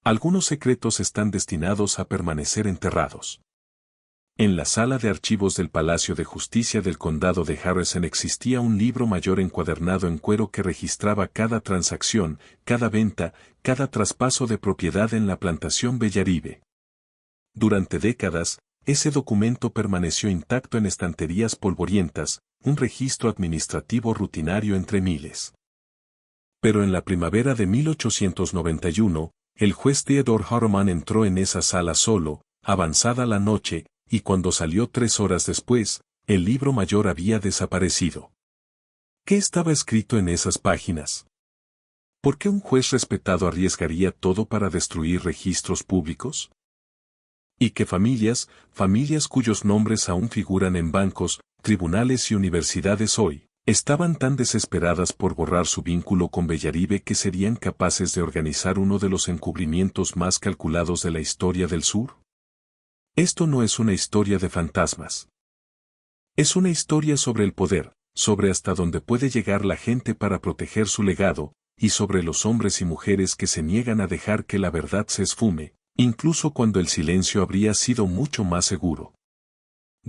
Algunos secretos están destinados a permanecer enterrados. En la sala de archivos del Palacio de Justicia del Condado de Harrison existía un libro mayor encuadernado en cuero que registraba cada transacción, cada venta, cada traspaso de propiedad en la plantación Bellaribe. Durante décadas, ese documento permaneció intacto en estanterías polvorientas, un registro administrativo rutinario entre miles. Pero en la primavera de 1891, el juez Theodore Harriman entró en esa sala solo, avanzada la noche, y cuando salió 3 horas después, el libro mayor había desaparecido. ¿Qué estaba escrito en esas páginas? ¿Por qué un juez respetado arriesgaría todo para destruir registros públicos? ¿Y qué familias cuyos nombres aún figuran en bancos, tribunales y universidades hoy, estaban tan desesperadas por borrar su vínculo con Bellaribe que serían capaces de organizar uno de los encubrimientos más calculados de la historia del sur? Esto no es una historia de fantasmas. Es una historia sobre el poder, sobre hasta dónde puede llegar la gente para proteger su legado, y sobre los hombres y mujeres que se niegan a dejar que la verdad se esfume, incluso cuando el silencio habría sido mucho más seguro.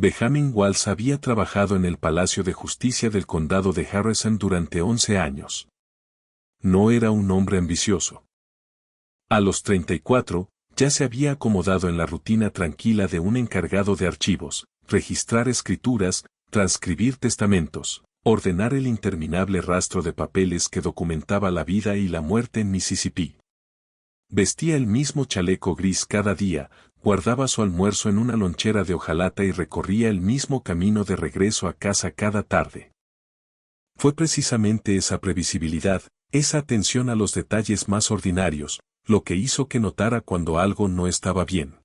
Benjamin Walls había trabajado en el Palacio de Justicia del Condado de Harrison durante 11 años. No era un hombre ambicioso. A los 34, ya se había acomodado en la rutina tranquila de un encargado de archivos, registrar escrituras, transcribir testamentos, ordenar el interminable rastro de papeles que documentaba la vida y la muerte en Mississippi. Vestía el mismo chaleco gris cada día, guardaba su almuerzo en una lonchera de hojalata y recorría el mismo camino de regreso a casa cada tarde. Fue precisamente esa previsibilidad, esa atención a los detalles más ordinarios, lo que hizo que notara cuando algo no estaba bien.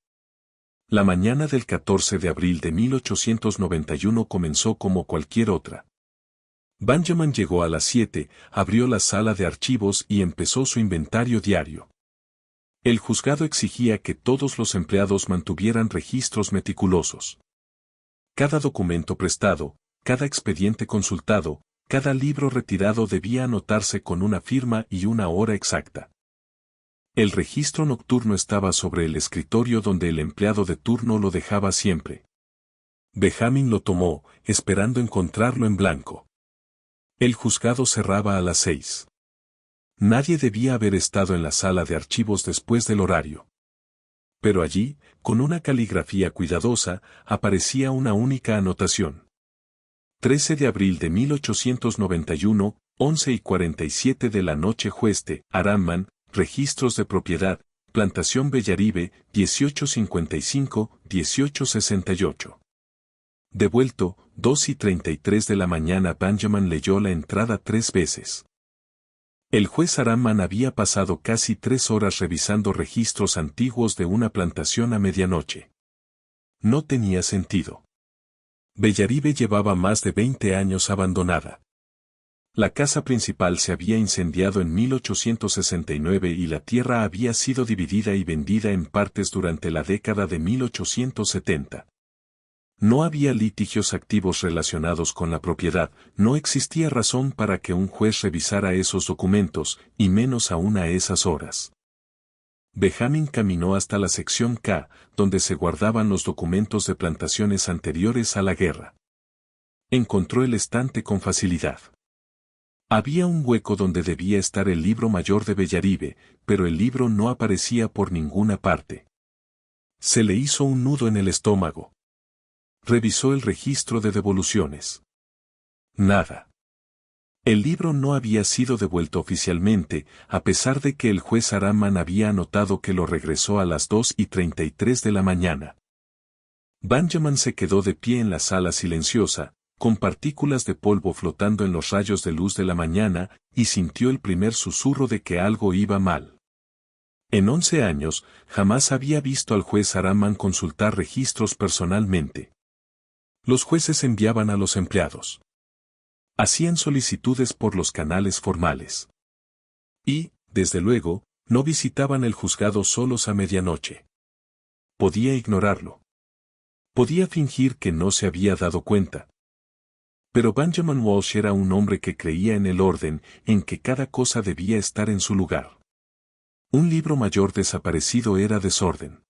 La mañana del 14 de abril de 1891 comenzó como cualquier otra. Benjamin llegó a las 7, abrió la sala de archivos y empezó su inventario diario. El juzgado exigía que todos los empleados mantuvieran registros meticulosos. Cada documento prestado, cada expediente consultado, cada libro retirado debía anotarse con una firma y una hora exacta. El registro nocturno estaba sobre el escritorio donde el empleado de turno lo dejaba siempre. Benjamin lo tomó, esperando encontrarlo en blanco. El juzgado cerraba a las 6. Nadie debía haber estado en la sala de archivos después del horario. Pero allí, con una caligrafía cuidadosa, aparecía una única anotación. 13 de abril de 1891, 11:47 de la noche juez de Harriman, registros de propiedad, plantación Bellaribe, 1855-1868. Devuelto, 2:33 de la mañana. Benjamin leyó la entrada 3 veces. El juez Harriman había pasado casi 3 horas revisando registros antiguos de una plantación a medianoche. No tenía sentido. Bellaribe llevaba más de 20 años abandonada. La casa principal se había incendiado en 1869 y la tierra había sido dividida y vendida en partes durante la década de 1870. No había litigios activos relacionados con la propiedad, no existía razón para que un juez revisara esos documentos, y menos aún a esas horas. Benjamin caminó hasta la sección K, donde se guardaban los documentos de plantaciones anteriores a la guerra. Encontró el estante con facilidad. Había un hueco donde debía estar el libro mayor de Bellaribe, pero el libro no aparecía por ninguna parte. Se le hizo un nudo en el estómago. Revisó el registro de devoluciones. Nada. El libro no había sido devuelto oficialmente, a pesar de que el juez Harriman había anotado que lo regresó a las 2:33 de la mañana. Benjamin se quedó de pie en la sala silenciosa, con partículas de polvo flotando en los rayos de luz de la mañana, y sintió el primer susurro de que algo iba mal. En 11 años, jamás había visto al juez Harriman consultar registros personalmente. Los jueces enviaban a los empleados. Hacían solicitudes por los canales formales. Y, desde luego, no visitaban el juzgado solos a medianoche. Podía ignorarlo. Podía fingir que no se había dado cuenta. Pero Benjamin Walsh era un hombre que creía en el orden, en que cada cosa debía estar en su lugar. Un libro mayor desaparecido era desorden.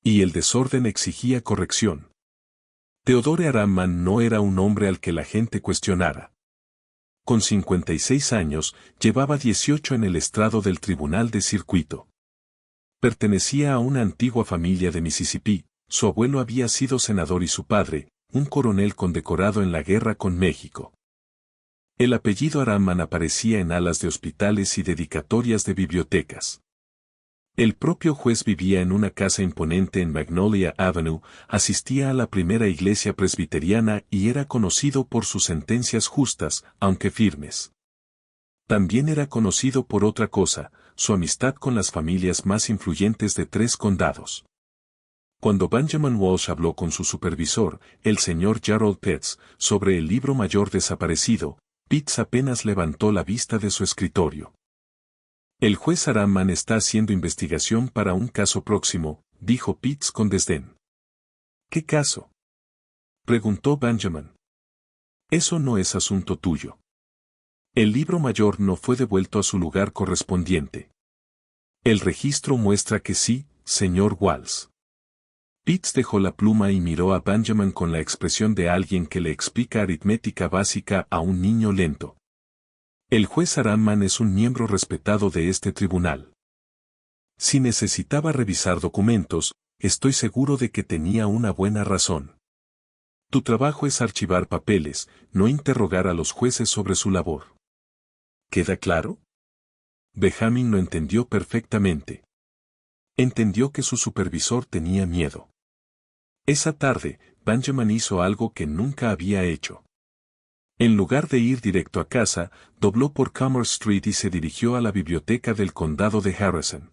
Y el desorden exigía corrección. Theodore Aramman no era un hombre al que la gente cuestionara. Con 56 años, llevaba 18 en el estrado del Tribunal de Circuito. Pertenecía a una antigua familia de Mississippi, su abuelo había sido senador y su padre, un coronel condecorado en la guerra con México. El apellido Aramman aparecía en alas de hospitales y dedicatorias de bibliotecas. El propio juez vivía en una casa imponente en Magnolia Avenue, asistía a la primera iglesia presbiteriana y era conocido por sus sentencias justas, aunque firmes. También era conocido por otra cosa, su amistad con las familias más influyentes de 3 condados. Cuando Benjamin Walsh habló con su supervisor, el señor Gerald Pitts, sobre el libro mayor desaparecido, Pitts apenas levantó la vista de su escritorio. El juez Aramman está haciendo investigación para un caso próximo, dijo Pitts con desdén. ¿Qué caso?, preguntó Benjamin. Eso no es asunto tuyo. El libro mayor no fue devuelto a su lugar correspondiente. El registro muestra que sí, señor Walsh. Pitts dejó la pluma y miró a Benjamin con la expresión de alguien que le explica aritmética básica a un niño lento. El juez Aramman es un miembro respetado de este tribunal. Si necesitaba revisar documentos, estoy seguro de que tenía una buena razón. Tu trabajo es archivar papeles, no interrogar a los jueces sobre su labor. ¿Queda claro? Benjamin lo entendió perfectamente. Entendió que su supervisor tenía miedo. Esa tarde, Benjamin hizo algo que nunca había hecho. En lugar de ir directo a casa, dobló por Commerce Street y se dirigió a la biblioteca del condado de Harrison.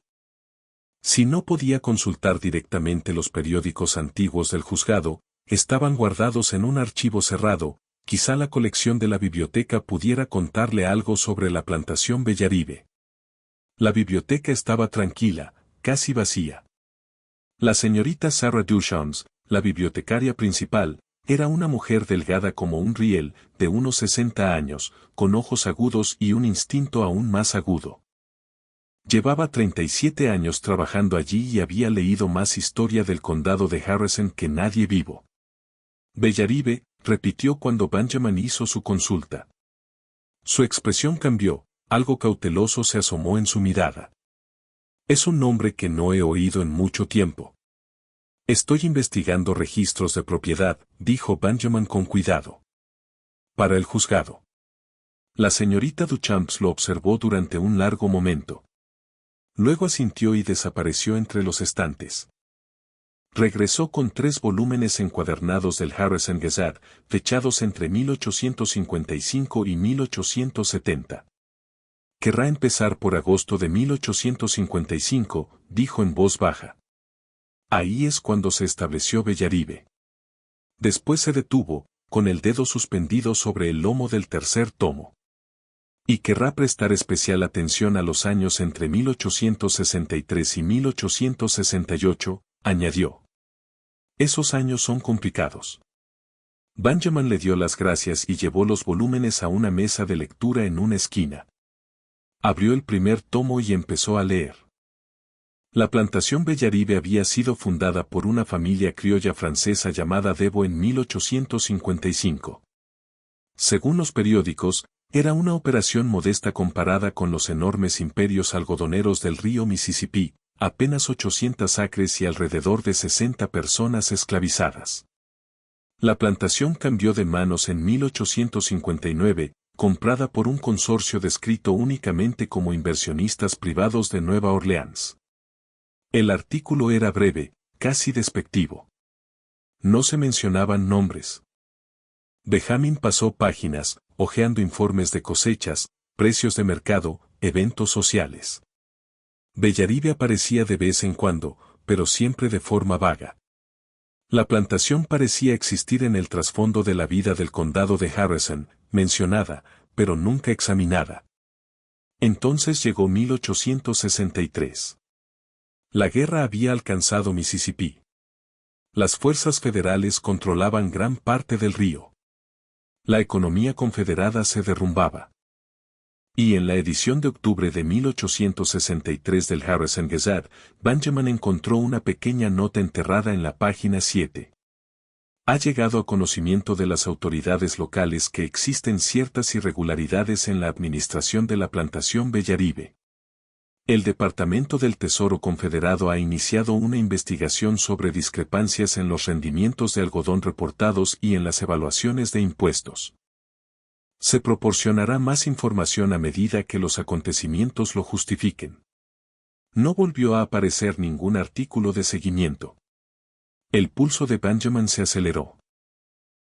Si no podía consultar directamente los periódicos antiguos del juzgado, estaban guardados en un archivo cerrado, quizá la colección de la biblioteca pudiera contarle algo sobre la plantación Bellaribe. La biblioteca estaba tranquila, casi vacía. La señorita Sarah Duchamp, la bibliotecaria principal, era una mujer delgada como un riel, de unos 60 años, con ojos agudos y un instinto aún más agudo. Llevaba 37 años trabajando allí y había leído más historia del condado de Harrison que nadie vivo. Bellaribe, repitió cuando Benjamin hizo su consulta. Su expresión cambió, algo cauteloso se asomó en su mirada. Es un nombre que no he oído en mucho tiempo. Estoy investigando registros de propiedad, dijo Benjamin con cuidado. Para el juzgado. La señorita Duchamp lo observó durante un largo momento. Luego asintió y desapareció entre los estantes. Regresó con 3 volúmenes encuadernados del Harrison Gazette, fechados entre 1855 y 1870. Querrá empezar por agosto de 1855, dijo en voz baja. Ahí es cuando se estableció Bellaribe. Después se detuvo, con el dedo suspendido sobre el lomo del tercer tomo. Y querrá prestar especial atención a los años entre 1863 y 1868, añadió. Esos años son complicados. Benjamin le dio las gracias y llevó los volúmenes a una mesa de lectura en una esquina. Abrió el primer tomo y empezó a leer. La plantación Bellaribe había sido fundada por una familia criolla francesa llamada Debo en 1855. Según los periódicos, era una operación modesta comparada con los enormes imperios algodoneros del río Mississippi, apenas 800 acres y alrededor de 60 personas esclavizadas. La plantación cambió de manos en 1859, comprada por un consorcio descrito únicamente como inversionistas privados de Nueva Orleans. El artículo era breve, casi despectivo. No se mencionaban nombres. Benjamin pasó páginas, hojeando informes de cosechas, precios de mercado, eventos sociales. Bellaribe aparecía de vez en cuando, pero siempre de forma vaga. La plantación parecía existir en el trasfondo de la vida del condado de Harrison, mencionada, pero nunca examinada. Entonces llegó 1863. La guerra había alcanzado Mississippi. Las fuerzas federales controlaban gran parte del río. La economía confederada se derrumbaba. Y en la edición de octubre de 1863 del Harrison Gazette, Benjamin encontró una pequeña nota enterrada en la página 7. Ha llegado a conocimiento de las autoridades locales que existen ciertas irregularidades en la administración de la plantación Bellaribe. El Departamento del Tesoro Confederado ha iniciado una investigación sobre discrepancias en los rendimientos de algodón reportados y en las evaluaciones de impuestos. Se proporcionará más información a medida que los acontecimientos lo justifiquen. No volvió a aparecer ningún artículo de seguimiento. El pulso de Benjamin se aceleró.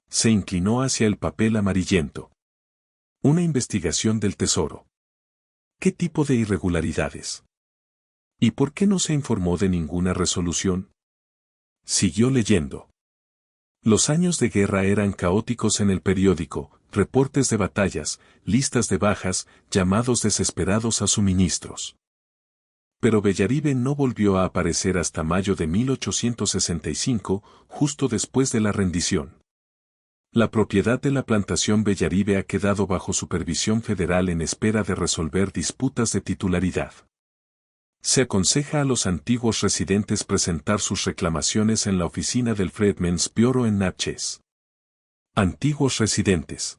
Se inclinó hacia el papel amarillento. Una investigación del Tesoro. ¿Qué tipo de irregularidades? ¿Y por qué no se informó de ninguna resolución? Siguió leyendo. Los años de guerra eran caóticos en el periódico, reportes de batallas, listas de bajas, llamados desesperados a suministros. Pero Bellaribe no volvió a aparecer hasta mayo de 1865, justo después de la rendición. La propiedad de la plantación Bellaribe ha quedado bajo supervisión federal en espera de resolver disputas de titularidad. Se aconseja a los antiguos residentes presentar sus reclamaciones en la oficina del Freedmen's Bureau en Natchez. Antiguos residentes.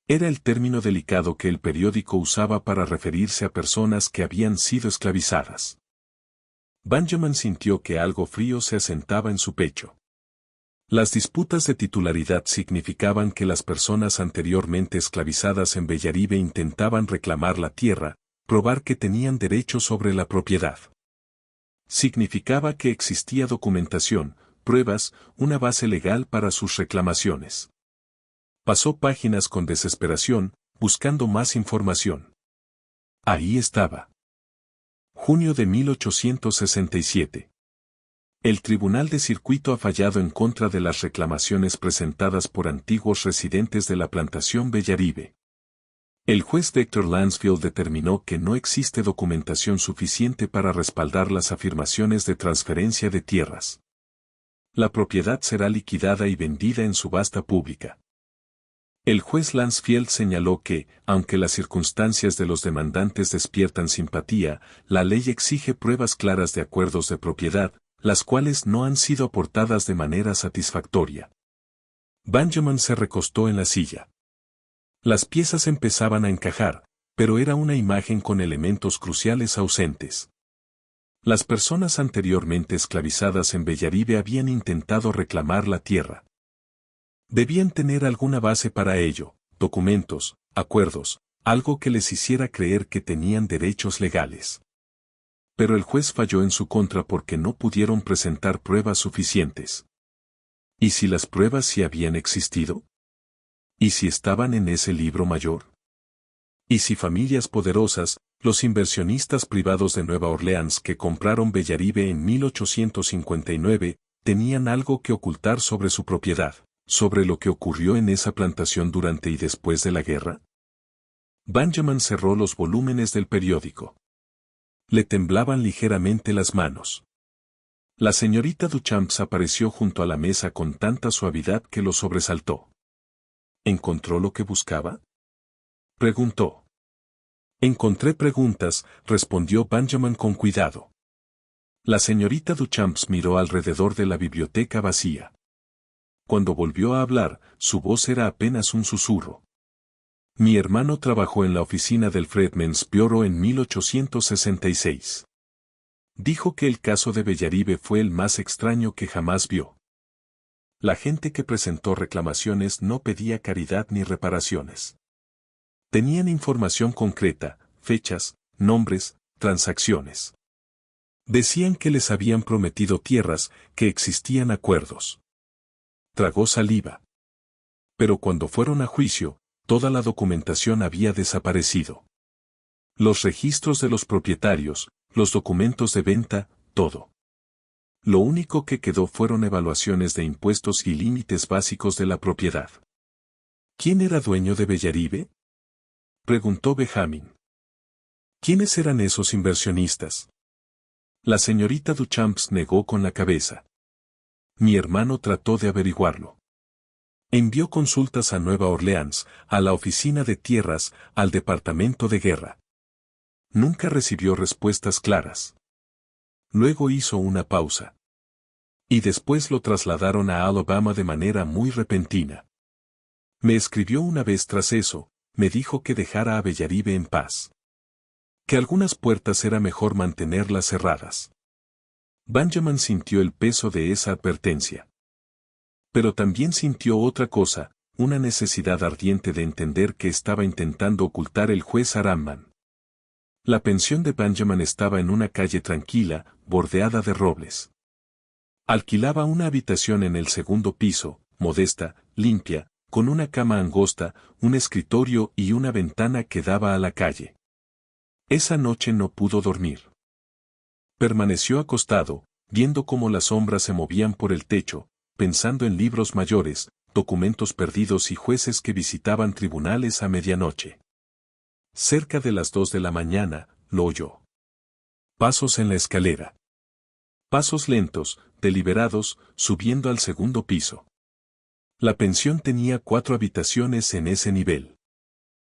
Era el término delicado que el periódico usaba para referirse a personas que habían sido esclavizadas. Benjamin sintió que algo frío se asentaba en su pecho. Las disputas de titularidad significaban que las personas anteriormente esclavizadas en Bellaribe intentaban reclamar la tierra, probar que tenían derecho sobre la propiedad. Significaba que existía documentación, pruebas, una base legal para sus reclamaciones. Pasó páginas con desesperación, buscando más información. Ahí estaba. Junio de 1867. El Tribunal de Circuito ha fallado en contra de las reclamaciones presentadas por antiguos residentes de la plantación Bellaribe. El juez Victor Lansfield determinó que no existe documentación suficiente para respaldar las afirmaciones de transferencia de tierras. La propiedad será liquidada y vendida en subasta pública. El juez Lansfield señaló que, aunque las circunstancias de los demandantes despiertan simpatía, la ley exige pruebas claras de acuerdos de propiedad, las cuales no han sido aportadas de manera satisfactoria. Benjamin se recostó en la silla. Las piezas empezaban a encajar, pero era una imagen con elementos cruciales ausentes. Las personas anteriormente esclavizadas en Bellaribe habían intentado reclamar la tierra. Debían tener alguna base para ello, documentos, acuerdos, algo que les hiciera creer que tenían derechos legales. Pero el juez falló en su contra porque no pudieron presentar pruebas suficientes. ¿Y si las pruebas sí habían existido? ¿Y si estaban en ese libro mayor? ¿Y si familias poderosas, los inversionistas privados de Nueva Orleans que compraron Bellaribe en 1859, tenían algo que ocultar sobre su propiedad, sobre lo que ocurrió en esa plantación durante y después de la guerra? Benjamin cerró los volúmenes del periódico. Le temblaban ligeramente las manos. La señorita Duchamps apareció junto a la mesa con tanta suavidad que lo sobresaltó. ¿Encontró lo que buscaba? Preguntó. Encontré preguntas, respondió Benjamin con cuidado. La señorita Duchamps miró alrededor de la biblioteca vacía. Cuando volvió a hablar, su voz era apenas un susurro. Mi hermano trabajó en la oficina del Freedmen's Bureau en 1866. Dijo que el caso de Bellaribe fue el más extraño que jamás vio. La gente que presentó reclamaciones no pedía caridad ni reparaciones. Tenían información concreta, fechas, nombres, transacciones. Decían que les habían prometido tierras, que existían acuerdos. Tragó saliva. Pero cuando fueron a juicio, toda la documentación había desaparecido. Los registros de los propietarios, los documentos de venta, todo. Lo único que quedó fueron evaluaciones de impuestos y límites básicos de la propiedad. ¿Quién era dueño de Bellaribe? Preguntó Benjamin. ¿Quiénes eran esos inversionistas? La señorita Duchamps negó con la cabeza. Mi hermano trató de averiguarlo. Envió consultas a Nueva Orleans, a la Oficina de Tierras, al Departamento de Guerra. Nunca recibió respuestas claras. Luego hizo una pausa. Y después lo trasladaron a Alabama de manera muy repentina. Me escribió una vez tras eso, me dijo que dejara a Bellaribe en paz. Que algunas puertas era mejor mantenerlas cerradas. Benjamin sintió el peso de esa advertencia. Pero también sintió otra cosa, una necesidad ardiente de entender que estaba intentando ocultar el juez Aramman. La pensión de Benjamin estaba en una calle tranquila, bordeada de robles. Alquilaba una habitación en el segundo piso, modesta, limpia, con una cama angosta, un escritorio y una ventana que daba a la calle. Esa noche no pudo dormir. Permaneció acostado, viendo cómo las sombras se movían por el techo, pensando en libros mayores, documentos perdidos y jueces que visitaban tribunales a medianoche. Cerca de las 2 de la mañana, lo oyó. Pasos en la escalera. Pasos lentos, deliberados, subiendo al segundo piso. La pensión tenía 4 habitaciones en ese nivel.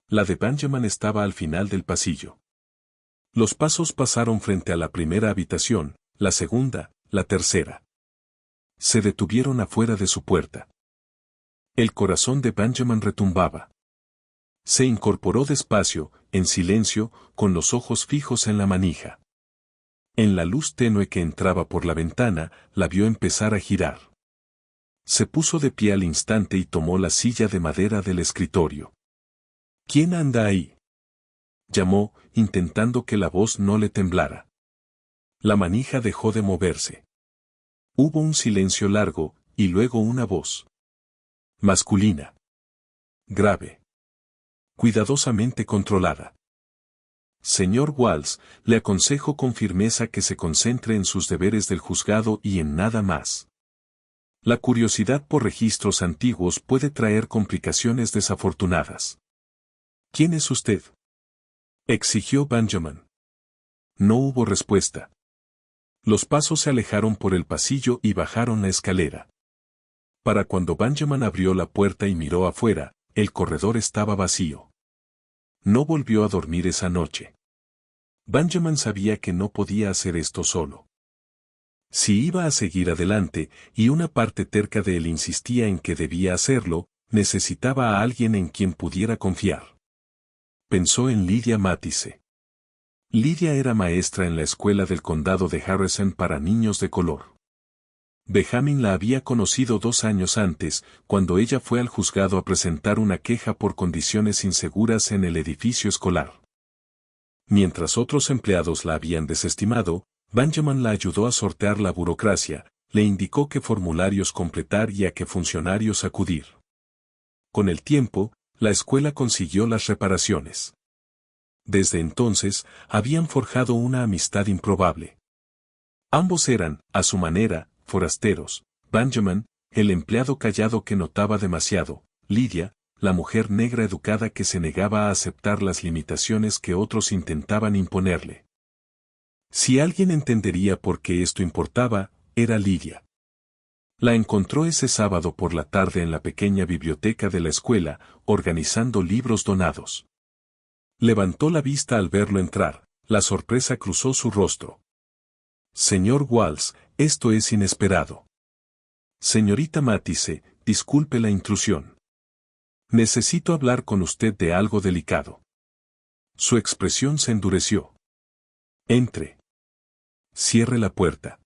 La de Benjamin estaba al final del pasillo. Los pasos pasaron frente a la primera habitación, la segunda, la tercera. Se detuvieron afuera de su puerta. El corazón de Benjamin retumbaba. Se incorporó despacio, en silencio, con los ojos fijos en la manija. En la luz tenue que entraba por la ventana, la vio empezar a girar. Se puso de pie al instante y tomó la silla de madera del escritorio. ¿Quién anda ahí?, llamó, intentando que la voz no le temblara. La manija dejó de moverse. Hubo un silencio largo, y luego una voz. Masculina. Grave. Cuidadosamente controlada. Señor Walls, le aconsejo con firmeza que se concentre en sus deberes del juzgado y en nada más. La curiosidad por registros antiguos puede traer complicaciones desafortunadas. ¿Quién es usted?, exigió Benjamin. No hubo respuesta. Los pasos se alejaron por el pasillo y bajaron la escalera. Para cuando Benjamin abrió la puerta y miró afuera, el corredor estaba vacío. No volvió a dormir esa noche. Benjamin sabía que no podía hacer esto solo. Si iba a seguir adelante, y una parte terca de él insistía en que debía hacerlo, necesitaba a alguien en quien pudiera confiar. Pensó en Lydia Matisse. Lydia era maestra en la escuela del condado de Harrison para niños de color. Benjamin la había conocido 2 años antes, cuando ella fue al juzgado a presentar una queja por condiciones inseguras en el edificio escolar. Mientras otros empleados la habían desestimado, Benjamin la ayudó a sortear la burocracia, le indicó qué formularios completar y a qué funcionarios acudir. Con el tiempo, la escuela consiguió las reparaciones. Desde entonces, habían forjado una amistad improbable. Ambos eran, a su manera, forasteros. Benjamin, el empleado callado que notaba demasiado; Lydia, la mujer negra educada que se negaba a aceptar las limitaciones que otros intentaban imponerle. Si alguien entendería por qué esto importaba, era Lydia. La encontró ese sábado por la tarde en la pequeña biblioteca de la escuela, organizando libros donados. Levantó la vista al verlo entrar, la sorpresa cruzó su rostro. Señor Walls, esto es inesperado. Señorita Matisse, disculpe la intrusión. Necesito hablar con usted de algo delicado. Su expresión se endureció. Entre. Cierre la puerta.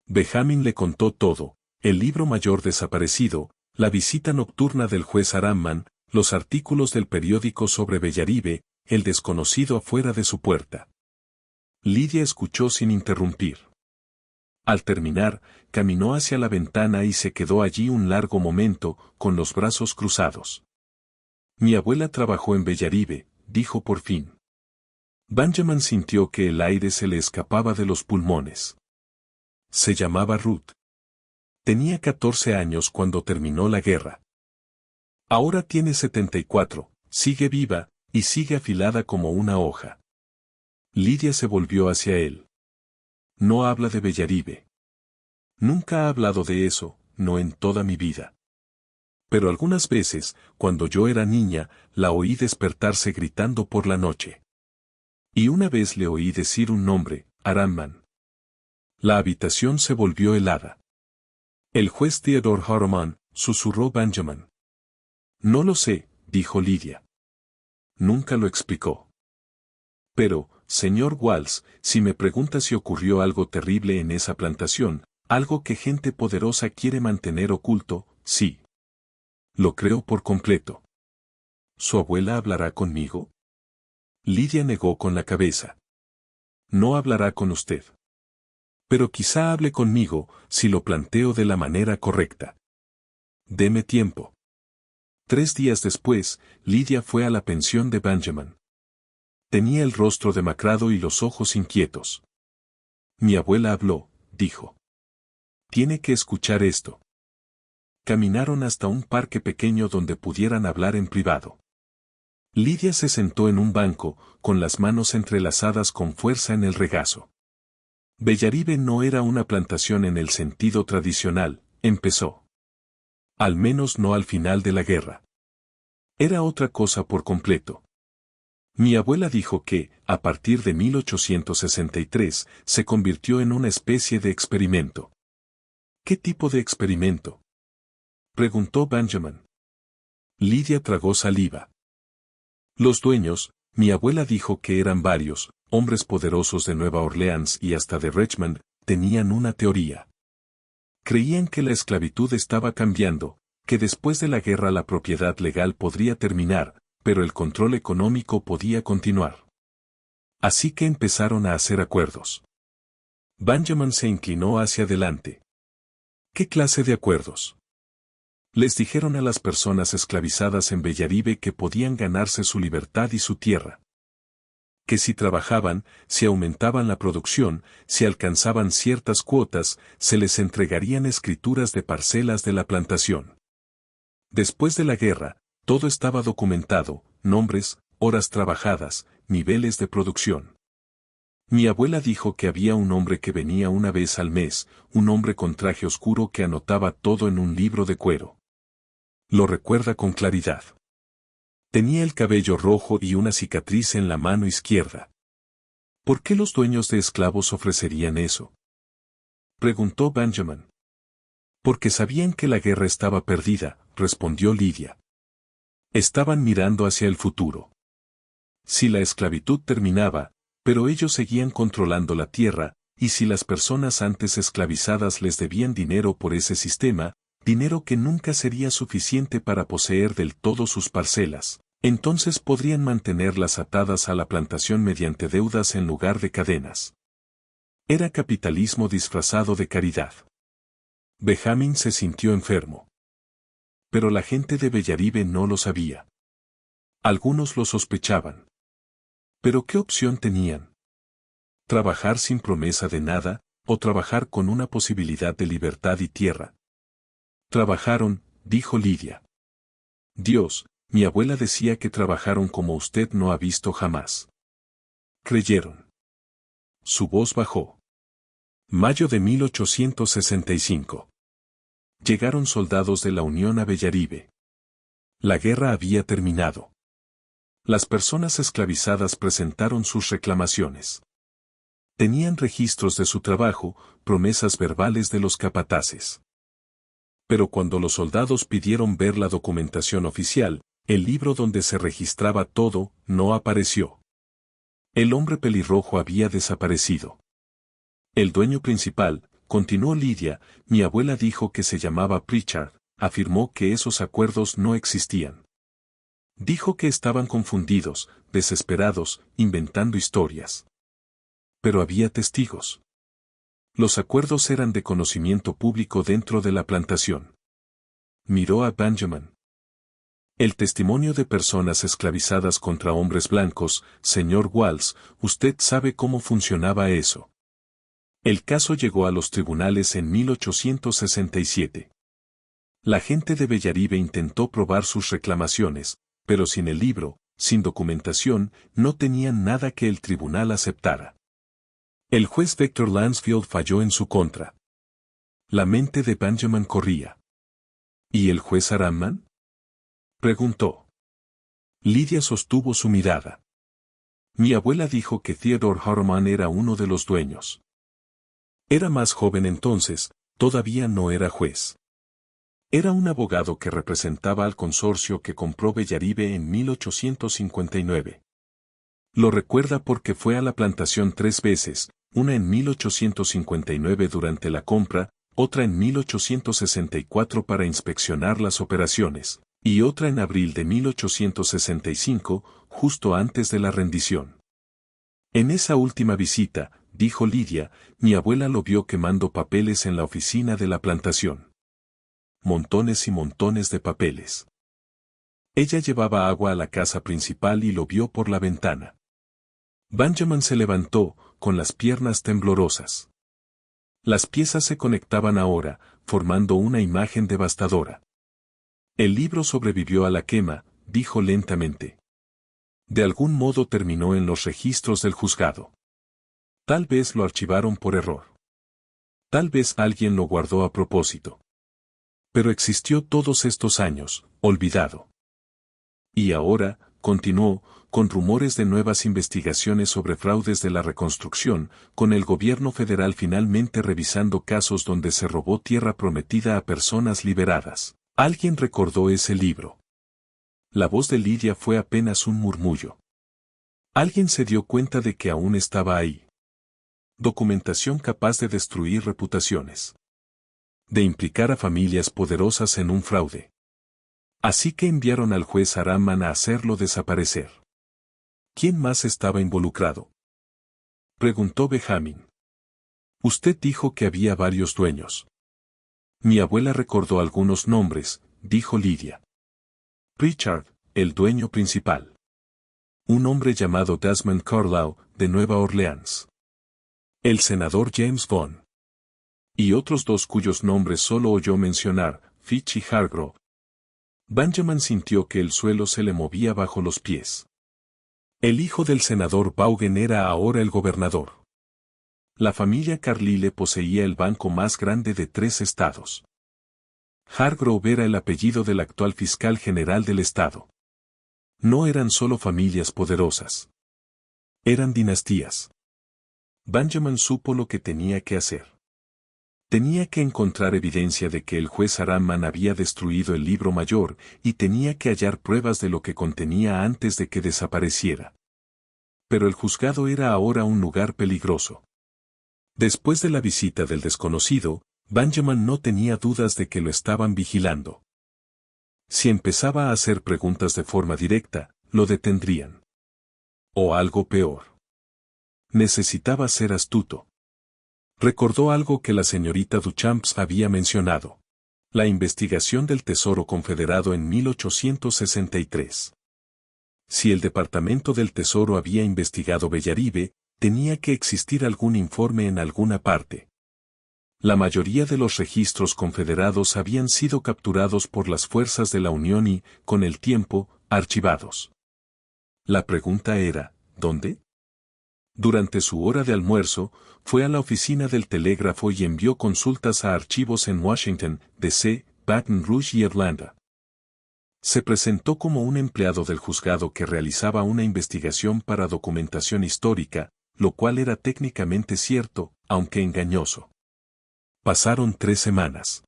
Benjamin le contó todo: el libro mayor desaparecido, la visita nocturna del juez Aramman, los artículos del periódico sobre Bellaribe, el desconocido afuera de su puerta. Lydia escuchó sin interrumpir. Al terminar, caminó hacia la ventana y se quedó allí un largo momento, con los brazos cruzados. Mi abuela trabajó en Bellaribe, dijo por fin. Benjamin sintió que el aire se le escapaba de los pulmones. Se llamaba Ruth. Tenía 14 años cuando terminó la guerra. Ahora tiene 74, sigue viva, y sigue afilada como una hoja. Lydia se volvió hacia él. No habla de Bellaribe. Nunca ha hablado de eso, no en toda mi vida. Pero algunas veces, cuando yo era niña, la oí despertarse gritando por la noche. Y una vez le oí decir un nombre, Aramman. La habitación se volvió helada. El juez Theodore Harriman, susurró Benjamin. No lo sé, dijo Lidia. Nunca lo explicó. Pero, señor Walls, si me pregunta si ocurrió algo terrible en esa plantación, algo que gente poderosa quiere mantener oculto, sí. Lo creo por completo. ¿Su abuela hablará conmigo? Lidia negó con la cabeza. No hablará con usted. Pero quizá hable conmigo, si lo planteo de la manera correcta. Deme tiempo. 3 días después, Lidia fue a la pensión de Benjamin. Tenía el rostro demacrado y los ojos inquietos. Mi abuela habló, dijo. Tiene que escuchar esto. Caminaron hasta un parque pequeño donde pudieran hablar en privado. Lidia se sentó en un banco, con las manos entrelazadas con fuerza en el regazo. Bellaribe no era una plantación en el sentido tradicional, empezó. Al menos no al final de la guerra. Era otra cosa por completo. Mi abuela dijo que, a partir de 1863, se convirtió en una especie de experimento. ¿Qué tipo de experimento?, preguntó Benjamin. Lidia tragó saliva. Los dueños, mi abuela dijo que eran varios, hombres poderosos de Nueva Orleans y hasta de Richmond, tenían una teoría. Creían que la esclavitud estaba cambiando, que después de la guerra la propiedad legal podría terminar, pero el control económico podía continuar. Así que empezaron a hacer acuerdos. Benjamin se inclinó hacia adelante. ¿Qué clase de acuerdos? Les dijeron a las personas esclavizadas en Bellaribe que podían ganarse su libertad y su tierra. Que si trabajaban, si aumentaban la producción, si alcanzaban ciertas cuotas, se les entregarían escrituras de parcelas de la plantación. Después de la guerra, todo estaba documentado, nombres, horas trabajadas, niveles de producción. Mi abuela dijo que había un hombre que venía una vez al mes, un hombre con traje oscuro que anotaba todo en un libro de cuero. Lo recuerda con claridad. Tenía el cabello rojo y una cicatriz en la mano izquierda. ¿Por qué los dueños de esclavos ofrecerían eso?, preguntó Benjamin. Porque sabían que la guerra estaba perdida, respondió Lidia. Estaban mirando hacia el futuro. Si la esclavitud terminaba, pero ellos seguían controlando la tierra, y si las personas antes esclavizadas les debían dinero por ese sistema, dinero que nunca sería suficiente para poseer del todo sus parcelas, entonces podrían mantenerlas atadas a la plantación mediante deudas en lugar de cadenas. Era capitalismo disfrazado de caridad. Benjamin se sintió enfermo. Pero la gente de Bellaribe no lo sabía. Algunos lo sospechaban. ¿Pero qué opción tenían? ¿Trabajar sin promesa de nada, o trabajar con una posibilidad de libertad y tierra? Trabajaron, dijo Lidia. Dios, mi abuela decía que trabajaron como usted no ha visto jamás. Creyeron. Su voz bajó. Mayo de 1865. Llegaron soldados de la Unión a Bellaribe. La guerra había terminado. Las personas esclavizadas presentaron sus reclamaciones. Tenían registros de su trabajo, promesas verbales de los capataces. Pero cuando los soldados pidieron ver la documentación oficial, el libro donde se registraba todo, no apareció. El hombre pelirrojo había desaparecido. El dueño principal, continuó Lidia, mi abuela dijo que se llamaba Pritchard, afirmó que esos acuerdos no existían. Dijo que estaban confundidos, desesperados, inventando historias. Pero había testigos. Los acuerdos eran de conocimiento público dentro de la plantación. Miró a Benjamin. El testimonio de personas esclavizadas contra hombres blancos, señor Walls, usted sabe cómo funcionaba eso. El caso llegó a los tribunales en 1867. La gente de Bellaribe intentó probar sus reclamaciones, pero sin el libro, sin documentación, no tenían nada que el tribunal aceptara. El juez Victor Lansfield falló en su contra. La mente de Benjamin corría. ¿Y el juez Aramman? Preguntó. Lidia sostuvo su mirada. Mi abuela dijo que Theodore Harriman era uno de los dueños. Era más joven entonces, todavía no era juez. Era un abogado que representaba al consorcio que compró Bellaribe en 1859. Lo recuerda porque fue a la plantación 3 veces, una en 1859 durante la compra, otra en 1864 para inspeccionar las operaciones, y otra en abril de 1865, justo antes de la rendición. En esa última visita, dijo Lidia, mi abuela lo vio quemando papeles en la oficina de la plantación. Montones y montones de papeles. Ella llevaba agua a la casa principal y lo vio por la ventana. Benjamin se levantó, con las piernas temblorosas. Las piezas se conectaban ahora, formando una imagen devastadora. El libro sobrevivió a la quema, dijo lentamente. De algún modo terminó en los registros del juzgado. Tal vez lo archivaron por error. Tal vez alguien lo guardó a propósito. Pero existió todos estos años, olvidado. Y ahora, continuó, con rumores de nuevas investigaciones sobre fraudes de la reconstrucción, con el gobierno federal finalmente revisando casos donde se robó tierra prometida a personas liberadas. Alguien recordó ese libro. La voz de Lidia fue apenas un murmullo. Alguien se dio cuenta de que aún estaba ahí. Documentación capaz de destruir reputaciones. De implicar a familias poderosas en un fraude. Así que enviaron al juez Aramman a hacerlo desaparecer. ¿Quién más estaba involucrado? Preguntó Benjamin. Usted dijo que había varios dueños. Mi abuela recordó algunos nombres, dijo Lidia. Pritchard, el dueño principal. Un hombre llamado Desmond Carlyle, de Nueva Orleans. El senador James Bond. Y otros 2 cuyos nombres solo oyó mencionar, Fitch y Hargrove. Benjamin sintió que el suelo se le movía bajo los pies. El hijo del senador Vaughan era ahora el gobernador. La familia Carlyle poseía el banco más grande de 3 estados. Hargrove era el apellido del actual fiscal general del estado. No eran solo familias poderosas. Eran dinastías. Benjamin supo lo que tenía que hacer. Tenía que encontrar evidencia de que el juez Aramman había destruido el libro mayor y tenía que hallar pruebas de lo que contenía antes de que desapareciera. Pero el juzgado era ahora un lugar peligroso. Después de la visita del desconocido, Benjamin no tenía dudas de que lo estaban vigilando. Si empezaba a hacer preguntas de forma directa, lo detendrían. O algo peor. Necesitaba ser astuto. Recordó algo que la señorita Duchamps había mencionado. La investigación del Tesoro Confederado en 1863. Si el Departamento del Tesoro había investigado Bellaribe, tenía que existir algún informe en alguna parte. La mayoría de los registros confederados habían sido capturados por las fuerzas de la Unión y, con el tiempo, archivados. La pregunta era, ¿dónde? Durante su hora de almuerzo, fue a la oficina del telégrafo y envió consultas a archivos en Washington, D.C., Baton Rouge y Atlanta. Se presentó como un empleado del juzgado que realizaba una investigación para documentación histórica, lo cual era técnicamente cierto, aunque engañoso. Pasaron 3 semanas.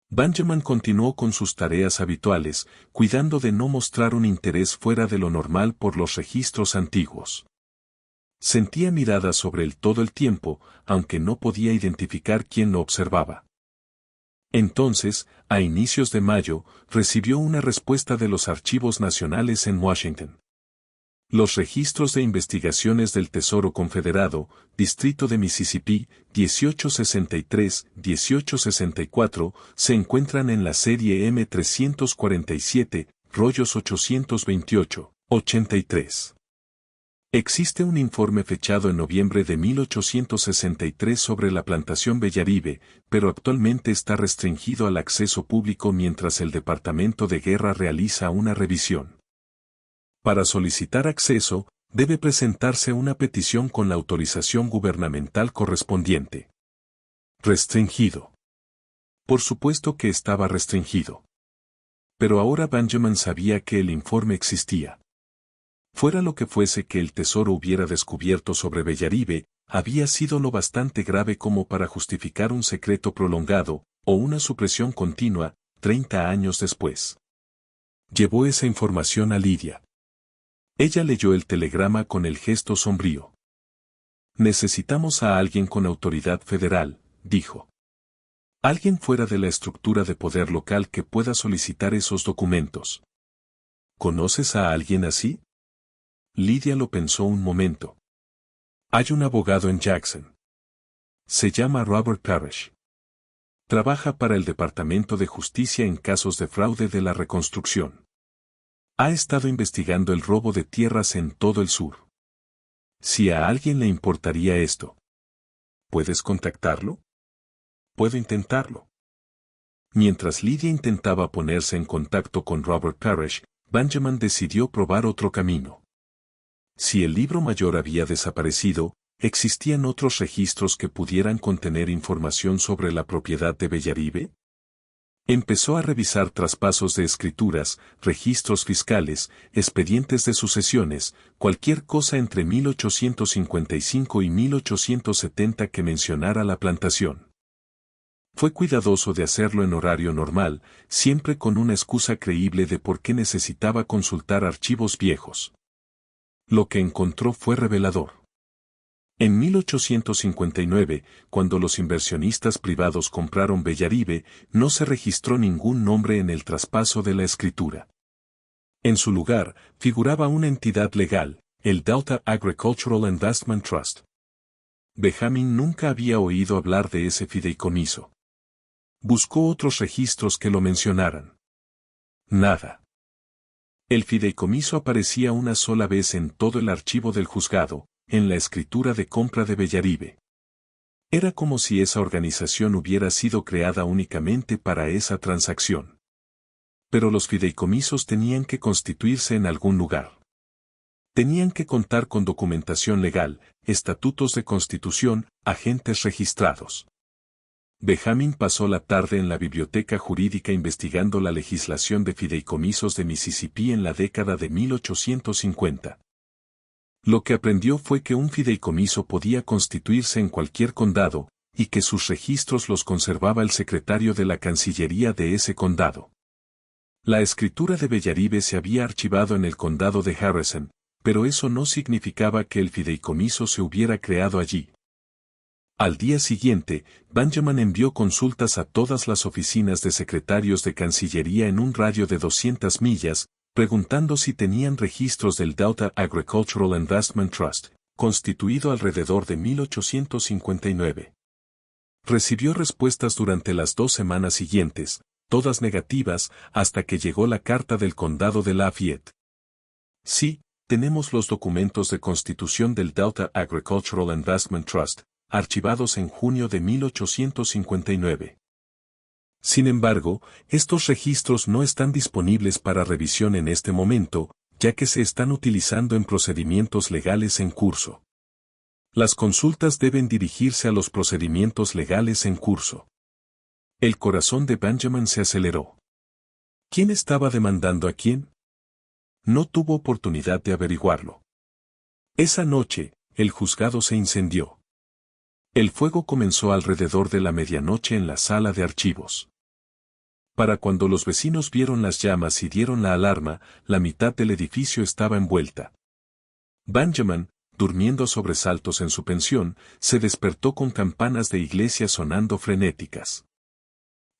Benjamin continuó con sus tareas habituales, cuidando de no mostrar un interés fuera de lo normal por los registros antiguos. Sentía miradas sobre él todo el tiempo, aunque no podía identificar quién lo observaba. Entonces, a inicios de mayo, recibió una respuesta de los archivos nacionales en Washington. Los registros de investigaciones del Tesoro Confederado, Distrito de Mississippi, 1863-1864, se encuentran en la serie M347, rollos 828, 83. Existe un informe fechado en noviembre de 1863 sobre la plantación Bellaribe, pero actualmente está restringido al acceso público mientras el Departamento de Guerra realiza una revisión. Para solicitar acceso, debe presentarse una petición con la autorización gubernamental correspondiente. Restringido. Por supuesto que estaba restringido. Pero ahora Benjamin sabía que el informe existía. Fuera lo que fuese que el tesoro hubiera descubierto sobre Bellaribe, había sido lo bastante grave como para justificar un secreto prolongado, o una supresión continua, 30 años después. Llevó esa información a Lydia. Ella leyó el telegrama con el gesto sombrío. Necesitamos a alguien con autoridad federal, dijo. Alguien fuera de la estructura de poder local que pueda solicitar esos documentos. ¿Conoces a alguien así? Lydia lo pensó un momento. Hay un abogado en Jackson. Se llama Robert Parrish. Trabaja para el Departamento de Justicia en casos de fraude de la reconstrucción. Ha estado investigando el robo de tierras en todo el sur. Si a alguien le importaría esto. ¿Puedes contactarlo? Puedo intentarlo. Mientras Lydia intentaba ponerse en contacto con Robert Parrish, Benjamin decidió probar otro camino. Si el libro mayor había desaparecido, ¿existían otros registros que pudieran contener información sobre la propiedad de Bellaribe? Empezó a revisar traspasos de escrituras, registros fiscales, expedientes de sucesiones, cualquier cosa entre 1855 y 1870 que mencionara la plantación. Fue cuidadoso de hacerlo en horario normal, siempre con una excusa creíble de por qué necesitaba consultar archivos viejos. Lo que encontró fue revelador. En 1859, cuando los inversionistas privados compraron Bellaribe, no se registró ningún nombre en el traspaso de la escritura. En su lugar, figuraba una entidad legal, el Delta Agricultural Investment Trust. Benjamin nunca había oído hablar de ese fideicomiso. Buscó otros registros que lo mencionaran. Nada. El fideicomiso aparecía una sola vez en todo el archivo del juzgado, en la escritura de compra de Bellaribe. Era como si esa organización hubiera sido creada únicamente para esa transacción. Pero los fideicomisos tenían que constituirse en algún lugar. Tenían que contar con documentación legal, estatutos de constitución, agentes registrados. Benjamin pasó la tarde en la biblioteca jurídica investigando la legislación de fideicomisos de Mississippi en la década de 1850. Lo que aprendió fue que un fideicomiso podía constituirse en cualquier condado, y que sus registros los conservaba el secretario de la Cancillería de ese condado. La escritura de Bellaribe se había archivado en el condado de Harrison, pero eso no significaba que el fideicomiso se hubiera creado allí. Al día siguiente, Benjamin envió consultas a todas las oficinas de secretarios de Cancillería en un radio de 200 millas, preguntando si tenían registros del Delta Agricultural Investment Trust, constituido alrededor de 1859. Recibió respuestas durante las 2 semanas siguientes, todas negativas, hasta que llegó la carta del condado de Lafayette. Sí, tenemos los documentos de constitución del Delta Agricultural Investment Trust, archivados en junio de 1859. Sin embargo, estos registros no están disponibles para revisión en este momento, ya que se están utilizando en procedimientos legales en curso. Las consultas deben dirigirse a los procedimientos legales en curso. El corazón de Benjamin se aceleró. ¿Quién estaba demandando a quién? No tuvo oportunidad de averiguarlo. Esa noche, el juzgado se incendió. El fuego comenzó alrededor de la medianoche en la sala de archivos. Para cuando los vecinos vieron las llamas y dieron la alarma, la mitad del edificio estaba envuelta. Benjamin, durmiendo a sobresaltos en su pensión, se despertó con campanas de iglesia sonando frenéticas.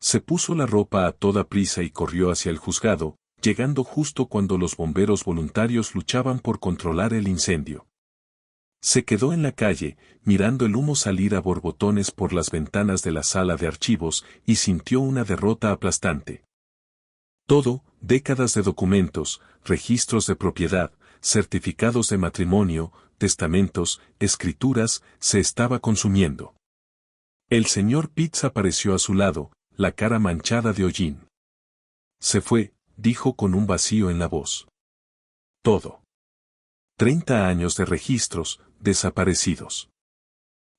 Se puso la ropa a toda prisa y corrió hacia el juzgado, llegando justo cuando los bomberos voluntarios luchaban por controlar el incendio. Se quedó en la calle, mirando el humo salir a borbotones por las ventanas de la sala de archivos, y sintió una derrota aplastante. Todo, décadas de documentos, registros de propiedad, certificados de matrimonio, testamentos, escrituras, se estaba consumiendo. El señor Pitts apareció a su lado, la cara manchada de hollín. Se fue, dijo con un vacío en la voz. Todo. 30 años de registros, desaparecidos.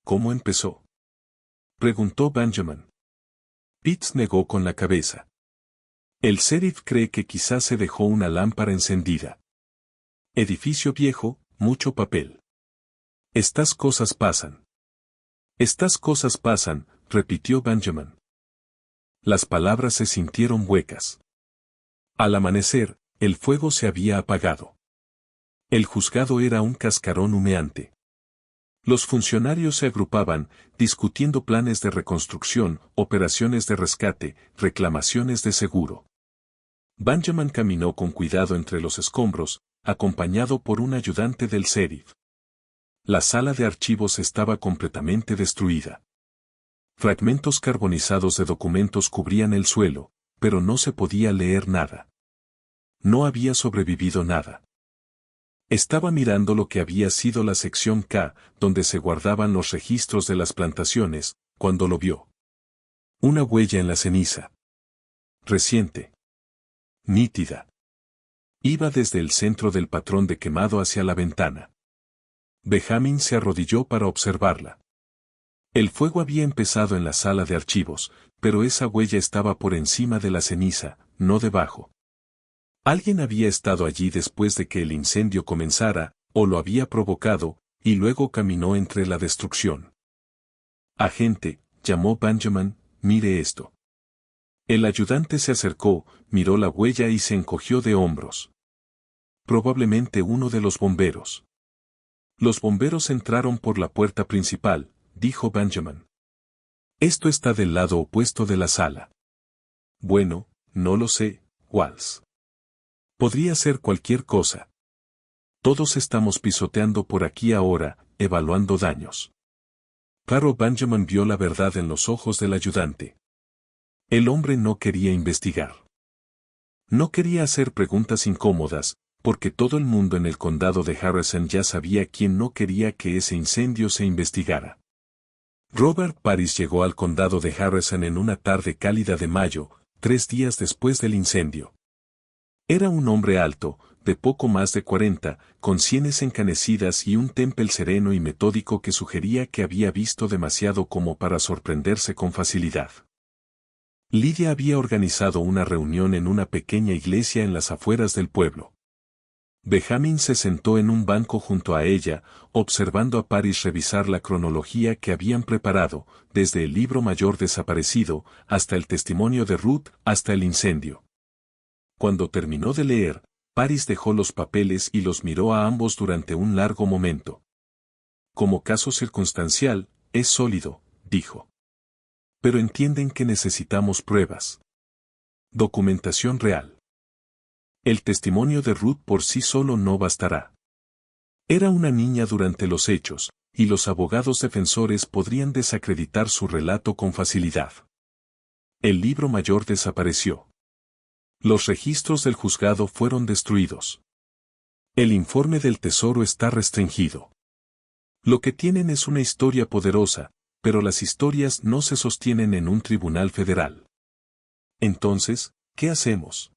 ¿Cómo empezó?, preguntó Benjamin. Pitts negó con la cabeza. El sheriff cree que quizás se dejó una lámpara encendida. Edificio viejo, mucho papel. Estas cosas pasan. Estas cosas pasan, repitió Benjamin. Las palabras se sintieron huecas. Al amanecer, el fuego se había apagado. El juzgado era un cascarón humeante. Los funcionarios se agrupaban, discutiendo planes de reconstrucción, operaciones de rescate, reclamaciones de seguro. Benjamin caminó con cuidado entre los escombros, acompañado por un ayudante del sheriff. La sala de archivos estaba completamente destruida. Fragmentos carbonizados de documentos cubrían el suelo, pero no se podía leer nada. No había sobrevivido nada. Estaba mirando lo que había sido la sección K, donde se guardaban los registros de las plantaciones, cuando lo vio. Una huella en la ceniza. Reciente. Nítida. Iba desde el centro del patrón de quemado hacia la ventana. Benjamin se arrodilló para observarla. El fuego había empezado en la sala de archivos, pero esa huella estaba por encima de la ceniza, no debajo. Alguien había estado allí después de que el incendio comenzara, o lo había provocado, y luego caminó entre la destrucción. Agente, llamó Benjamin, mire esto. El ayudante se acercó, miró la huella y se encogió de hombros. Probablemente uno de los bomberos. Los bomberos entraron por la puerta principal, dijo Benjamin. Esto está del lado opuesto de la sala. Bueno, no lo sé, Walls. Podría ser cualquier cosa. Todos estamos pisoteando por aquí ahora, evaluando daños. Claro, Benjamin vio la verdad en los ojos del ayudante. El hombre no quería investigar. No quería hacer preguntas incómodas, porque todo el mundo en el condado de Harrison ya sabía quién no quería que ese incendio se investigara. Robert Parris llegó al condado de Harrison en una tarde cálida de mayo, 3 días después del incendio. Era un hombre alto, de poco más de 40, con sienes encanecidas y un temple sereno y metódico que sugería que había visto demasiado como para sorprenderse con facilidad. Lydia había organizado una reunión en una pequeña iglesia en las afueras del pueblo. Benjamin se sentó en un banco junto a ella, observando a Parris revisar la cronología que habían preparado, desde el libro mayor desaparecido, hasta el testimonio de Ruth, hasta el incendio. Cuando terminó de leer, Parris dejó los papeles y los miró a ambos durante un largo momento. Como caso circunstancial, es sólido, dijo. Pero entienden que necesitamos pruebas. Documentación real. El testimonio de Ruth por sí solo no bastará. Era una niña durante los hechos, y los abogados defensores podrían desacreditar su relato con facilidad. El libro mayor desapareció. Los registros del juzgado fueron destruidos. El informe del tesoro está restringido. Lo que tienen es una historia poderosa, pero las historias no se sostienen en un tribunal federal. Entonces, ¿qué hacemos?,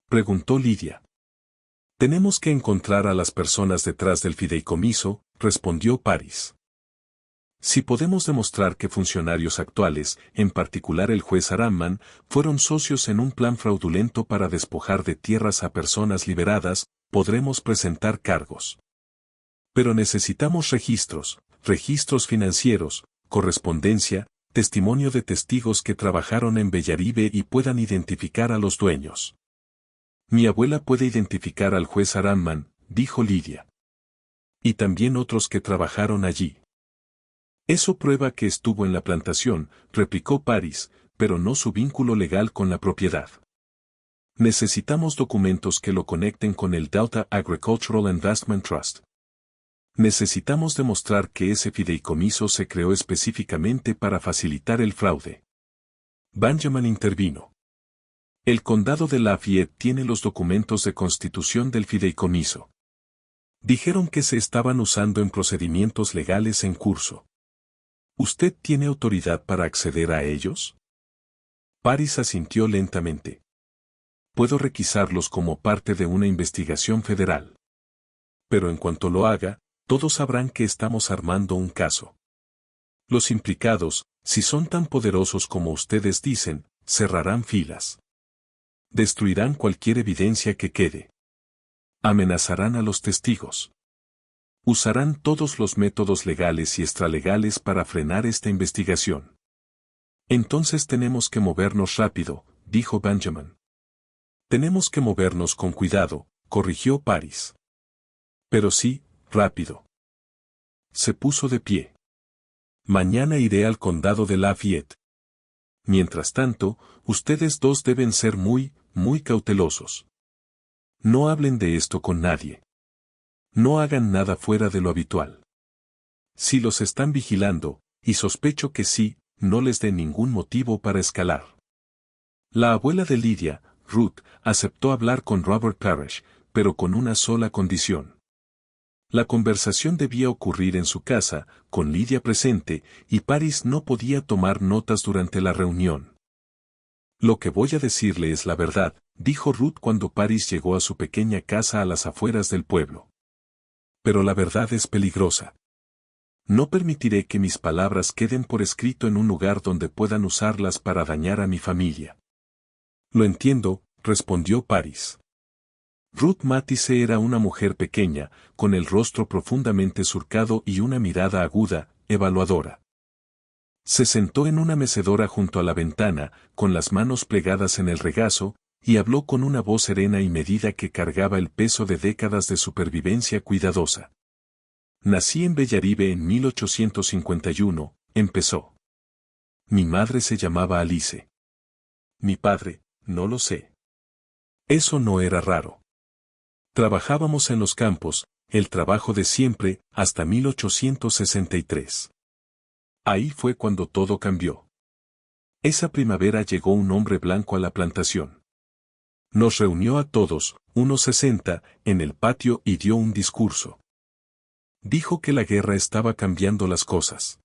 preguntó Lydia. Tenemos que encontrar a las personas detrás del fideicomiso, respondió Parris. Si podemos demostrar que funcionarios actuales, en particular el juez Aramman, fueron socios en un plan fraudulento para despojar de tierras a personas liberadas, podremos presentar cargos. Pero necesitamos registros, registros financieros, correspondencia, testimonio de testigos que trabajaron en Bellaribe y puedan identificar a los dueños. Mi abuela puede identificar al juez Aramman, dijo Lydia. Y también otros que trabajaron allí. Eso prueba que estuvo en la plantación, replicó Parris, pero no su vínculo legal con la propiedad. Necesitamos documentos que lo conecten con el Delta Agricultural Investment Trust. Necesitamos demostrar que ese fideicomiso se creó específicamente para facilitar el fraude. Benjamin intervino. El condado de Lafayette tiene los documentos de constitución del fideicomiso. Dijeron que se estaban usando en procedimientos legales en curso. ¿Usted tiene autoridad para acceder a ellos? Parris asintió lentamente. Puedo requisarlos como parte de una investigación federal. Pero en cuanto lo haga, todos sabrán que estamos armando un caso. Los implicados, si son tan poderosos como ustedes dicen, cerrarán filas. Destruirán cualquier evidencia que quede. Amenazarán a los testigos. Usarán todos los métodos legales y extralegales para frenar esta investigación. Entonces tenemos que movernos rápido, dijo Benjamin. Tenemos que movernos con cuidado, corrigió Paris. Pero sí, rápido. Se puso de pie. Mañana iré al condado de Lafayette. Mientras tanto, ustedes dos deben ser muy cautelosos. No hablen de esto con nadie. No hagan nada fuera de lo habitual. Si los están vigilando, y sospecho que sí, no les dé ningún motivo para escalar. La abuela de Lydia, Ruth, aceptó hablar con Robert Parrish, pero con una sola condición. La conversación debía ocurrir en su casa, con Lydia presente, y Paris no podía tomar notas durante la reunión. Lo que voy a decirle es la verdad, dijo Ruth cuando Paris llegó a su pequeña casa a las afueras del pueblo. Pero la verdad es peligrosa. No permitiré que mis palabras queden por escrito en un lugar donde puedan usarlas para dañar a mi familia. Lo entiendo, respondió Paris. Ruth Matisse era una mujer pequeña, con el rostro profundamente surcado y una mirada aguda, evaluadora. Se sentó en una mecedora junto a la ventana, con las manos plegadas en el regazo, y habló con una voz serena y medida que cargaba el peso de décadas de supervivencia cuidadosa. Nací en Bellaribe en 1851, empezó. Mi madre se llamaba Alice. Mi padre, no lo sé. Eso no era raro. Trabajábamos en los campos, el trabajo de siempre, hasta 1863. Ahí fue cuando todo cambió. Esa primavera llegó un hombre blanco a la plantación. Nos reunió a todos, unos 60, en el patio y dio un discurso. Dijo que la guerra estaba cambiando las cosas.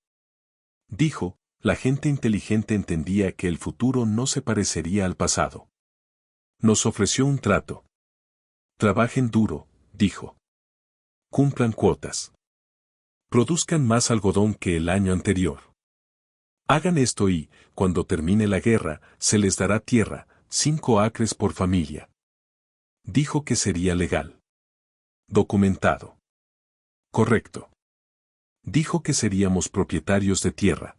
Dijo, la gente inteligente entendía que el futuro no se parecería al pasado. Nos ofreció un trato. Trabajen duro, dijo. Cumplan cuotas. Produzcan más algodón que el año anterior. Hagan esto y, cuando termine la guerra, se les dará tierra, 5 acres por familia. Dijo que sería legal. Documentado. Correcto. Dijo que seríamos propietarios de tierra.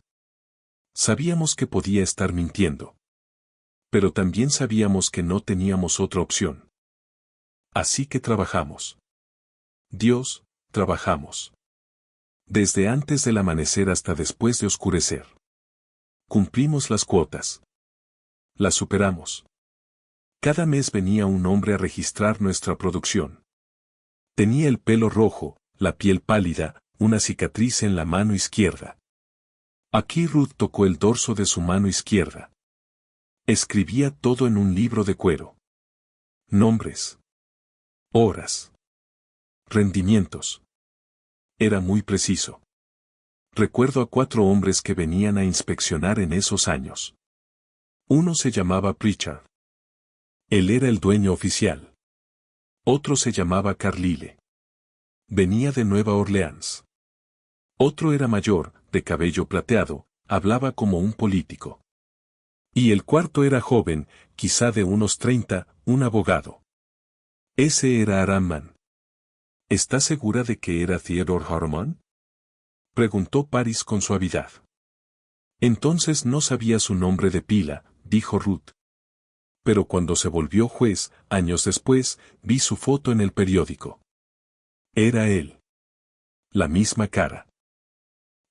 Sabíamos que podía estar mintiendo. Pero también sabíamos que no teníamos otra opción. Así que trabajamos. Dios, trabajamos. Desde antes del amanecer hasta después de oscurecer. Cumplimos las cuotas. Las superamos. Cada mes venía un hombre a registrar nuestra producción. Tenía el pelo rojo, la piel pálida, una cicatriz en la mano izquierda. Aquí Ruth tocó el dorso de su mano izquierda. Escribía todo en un libro de cuero. Nombres. Horas. Rendimientos. Era muy preciso. Recuerdo a 4 hombres que venían a inspeccionar en esos años. Uno se llamaba Pritchard. Él era el dueño oficial. Otro se llamaba Carlyle. Venía de Nueva Orleans. Otro era mayor, de cabello plateado, hablaba como un político. Y el cuarto era joven, quizá de unos 30, un abogado. Ese era Aram Mann. ¿Está segura de que era Theodore Harmon? Preguntó Paris con suavidad. Entonces no sabía su nombre de pila, dijo Ruth. Pero cuando se volvió juez, años después, vi su foto en el periódico. Era él. La misma cara.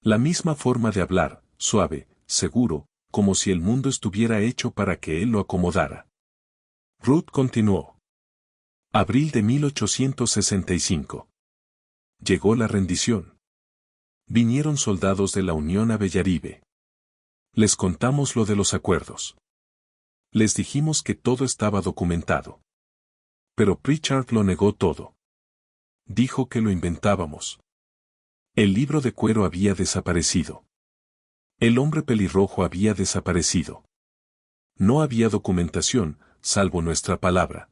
La misma forma de hablar, suave, seguro, como si el mundo estuviera hecho para que él lo acomodara. Ruth continuó. Abril de 1865. Llegó la rendición. Vinieron soldados de la Unión a Bellaribe. Les contamos lo de los acuerdos. Les dijimos que todo estaba documentado. Pero Pritchard lo negó todo. Dijo que lo inventábamos. El libro de cuero había desaparecido. El hombre pelirrojo había desaparecido. No había documentación, salvo nuestra palabra.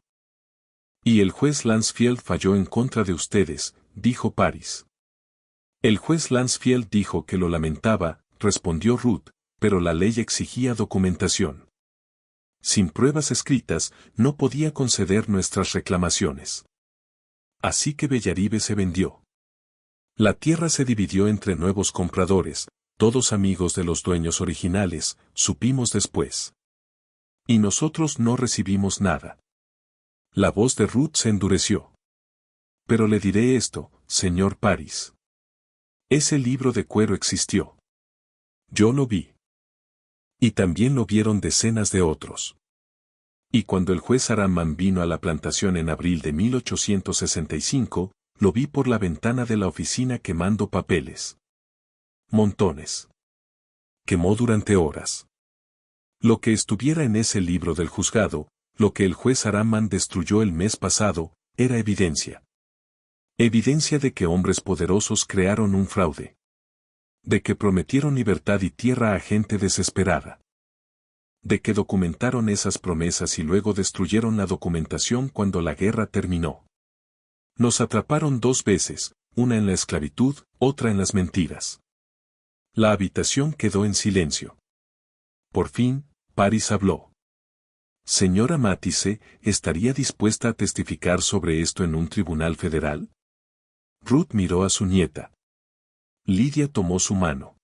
Y el juez Lansfield falló en contra de ustedes, dijo Paris. El juez Lansfield dijo que lo lamentaba, respondió Ruth, pero la ley exigía documentación. Sin pruebas escritas, no podía conceder nuestras reclamaciones. Así que Bellaribe se vendió. La tierra se dividió entre nuevos compradores, todos amigos de los dueños originales, supimos después. Y nosotros no recibimos nada. La voz de Ruth se endureció. Pero le diré esto, señor Paris. Ese libro de cuero existió. Yo lo vi. Y también lo vieron decenas de otros. Y cuando el juez Aramman vino a la plantación en abril de 1865, lo vi por la ventana de la oficina quemando papeles. Montones. Quemó durante horas. Lo que estuviera en ese libro del juzgado, lo que el juez Aramman destruyó el mes pasado, era evidencia. Evidencia de que hombres poderosos crearon un fraude. De que prometieron libertad y tierra a gente desesperada. De que documentaron esas promesas y luego destruyeron la documentación cuando la guerra terminó. Nos atraparon 2 veces, una en la esclavitud, otra en las mentiras. La habitación quedó en silencio. Por fin, Paris habló. Señora Matisse, ¿estaría dispuesta a testificar sobre esto en un tribunal federal? Ruth miró a su nieta. Lidia tomó su mano.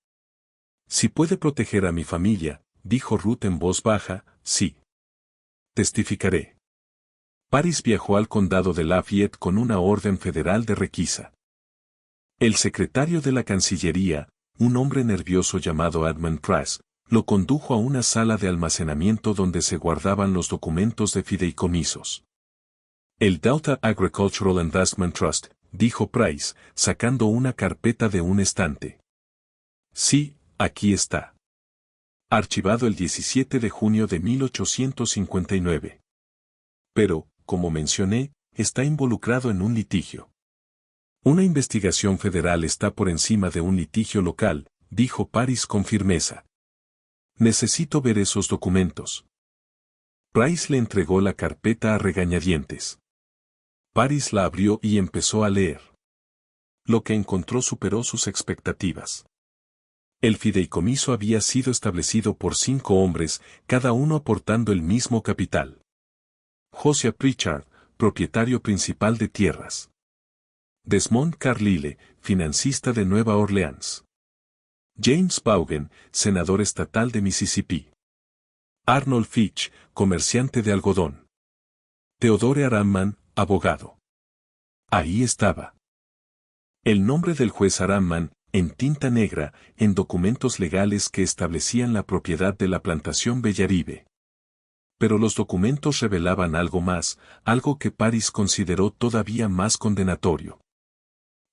Si puede proteger a mi familia, dijo Ruth en voz baja, sí. Testificaré. Paris viajó al condado de Lafayette con una orden federal de requisa. El secretario de la Cancillería, un hombre nervioso llamado Edmund Price, lo condujo a una sala de almacenamiento donde se guardaban los documentos de fideicomisos. El Delta Agricultural Investment Trust, dijo Price, sacando una carpeta de un estante. Sí, aquí está. Archivado el 17 de junio de 1859. Pero, como mencioné, está involucrado en un litigio. Una investigación federal está por encima de un litigio local, dijo Paris con firmeza. Necesito ver esos documentos. Price le entregó la carpeta a regañadientes. Paris la abrió y empezó a leer. Lo que encontró superó sus expectativas. El fideicomiso había sido establecido por 5 hombres, cada uno aportando el mismo capital. Josiah Pritchard, propietario principal de tierras. Desmond Carlyle, financista de Nueva Orleans. James Vaughan, senador estatal de Mississippi. Arnold Fitch, comerciante de algodón. Theodore Aramman, abogado. Ahí estaba. El nombre del juez Aramman, en tinta negra, en documentos legales que establecían la propiedad de la plantación Bellaribe. Pero los documentos revelaban algo más, algo que Paris consideró todavía más condenatorio.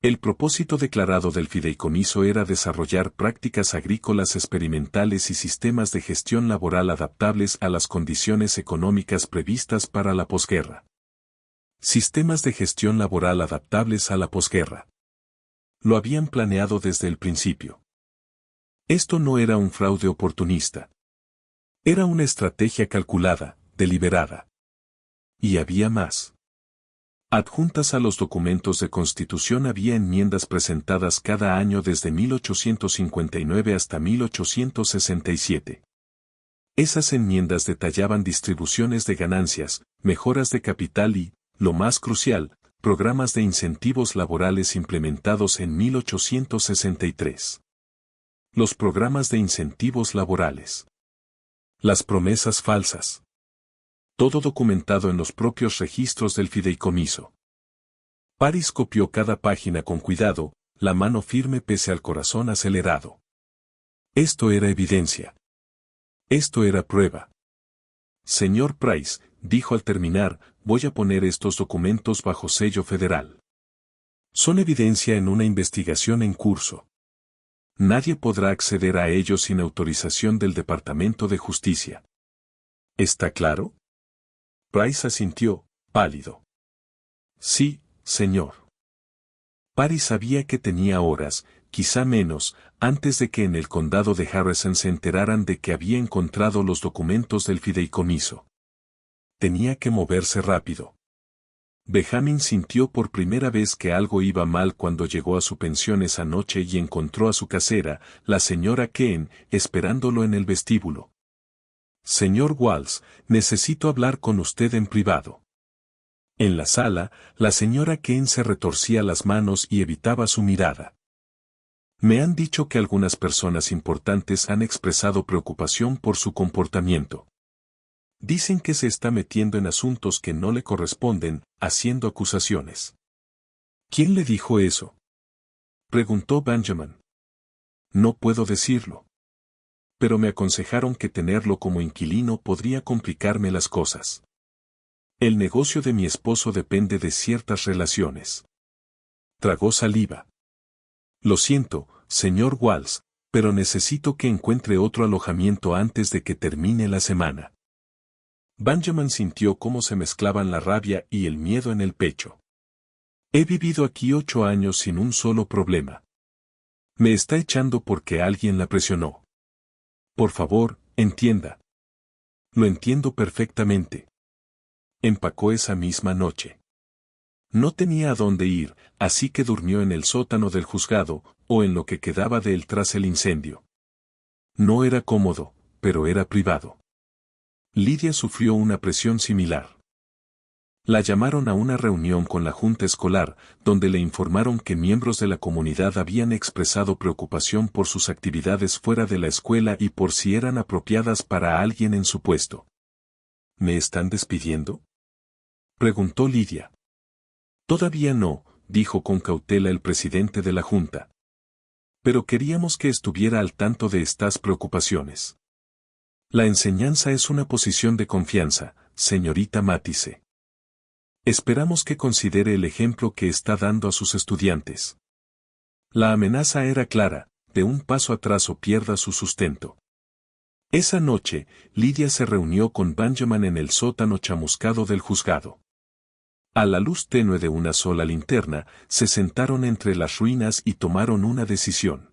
El propósito declarado del fideicomiso era desarrollar prácticas agrícolas experimentales y sistemas de gestión laboral adaptables a las condiciones económicas previstas para la posguerra. Sistemas de gestión laboral adaptables a la posguerra. Lo habían planeado desde el principio. Esto no era un fraude oportunista. Era una estrategia calculada, deliberada. Y había más. Adjuntas a los documentos de constitución había enmiendas presentadas cada año desde 1859 hasta 1867. Esas enmiendas detallaban distribuciones de ganancias, mejoras de capital y, lo más crucial, programas de incentivos laborales implementados en 1863. Los programas de incentivos laborales. Las promesas falsas. Todo documentado en los propios registros del fideicomiso. Paris copió cada página con cuidado, la mano firme pese al corazón acelerado. Esto era evidencia. Esto era prueba. Señor Price, dijo al terminar, voy a poner estos documentos bajo sello federal. Son evidencia en una investigación en curso. Nadie podrá acceder a ellos sin autorización del Departamento de Justicia. ¿Está claro? Price asintió, pálido. Sí, señor. Paris sabía que tenía horas, quizá menos, antes de que en el condado de Harrison se enteraran de que había encontrado los documentos del fideicomiso. Tenía que moverse rápido. Benjamin sintió por primera vez que algo iba mal cuando llegó a su pensión esa noche y encontró a su casera, la señora Kane, esperándolo en el vestíbulo. Señor Walsh, necesito hablar con usted en privado. En la sala, la señora Kane se retorcía las manos y evitaba su mirada. Me han dicho que algunas personas importantes han expresado preocupación por su comportamiento. Dicen que se está metiendo en asuntos que no le corresponden, haciendo acusaciones. ¿Quién le dijo eso?, preguntó Benjamin. No puedo decirlo. Pero me aconsejaron que tenerlo como inquilino podría complicarme las cosas. El negocio de mi esposo depende de ciertas relaciones. Tragó saliva. Lo siento, señor Walsh, pero necesito que encuentre otro alojamiento antes de que termine la semana. Benjamin sintió cómo se mezclaban la rabia y el miedo en el pecho. He vivido aquí 8 años sin un solo problema. Me está echando porque alguien la presionó. Por favor, entienda. Lo entiendo perfectamente. Empacó esa misma noche. No tenía a dónde ir, así que durmió en el sótano del juzgado, o en lo que quedaba de él tras el incendio. No era cómodo, pero era privado. Lydia sufrió una presión similar. La llamaron a una reunión con la junta escolar, donde le informaron que miembros de la comunidad habían expresado preocupación por sus actividades fuera de la escuela y por si eran apropiadas para alguien en su puesto. ¿Me están despidiendo?, preguntó Lydia. Todavía no, dijo con cautela el presidente de la junta. Pero queríamos que estuviera al tanto de estas preocupaciones. La enseñanza es una posición de confianza, señorita Matisse. Esperamos que considere el ejemplo que está dando a sus estudiantes. La amenaza era clara, de un paso atrás o pierda su sustento. Esa noche, Lydia se reunió con Benjamin en el sótano chamuscado del juzgado. A la luz tenue de una sola linterna, se sentaron entre las ruinas y tomaron una decisión.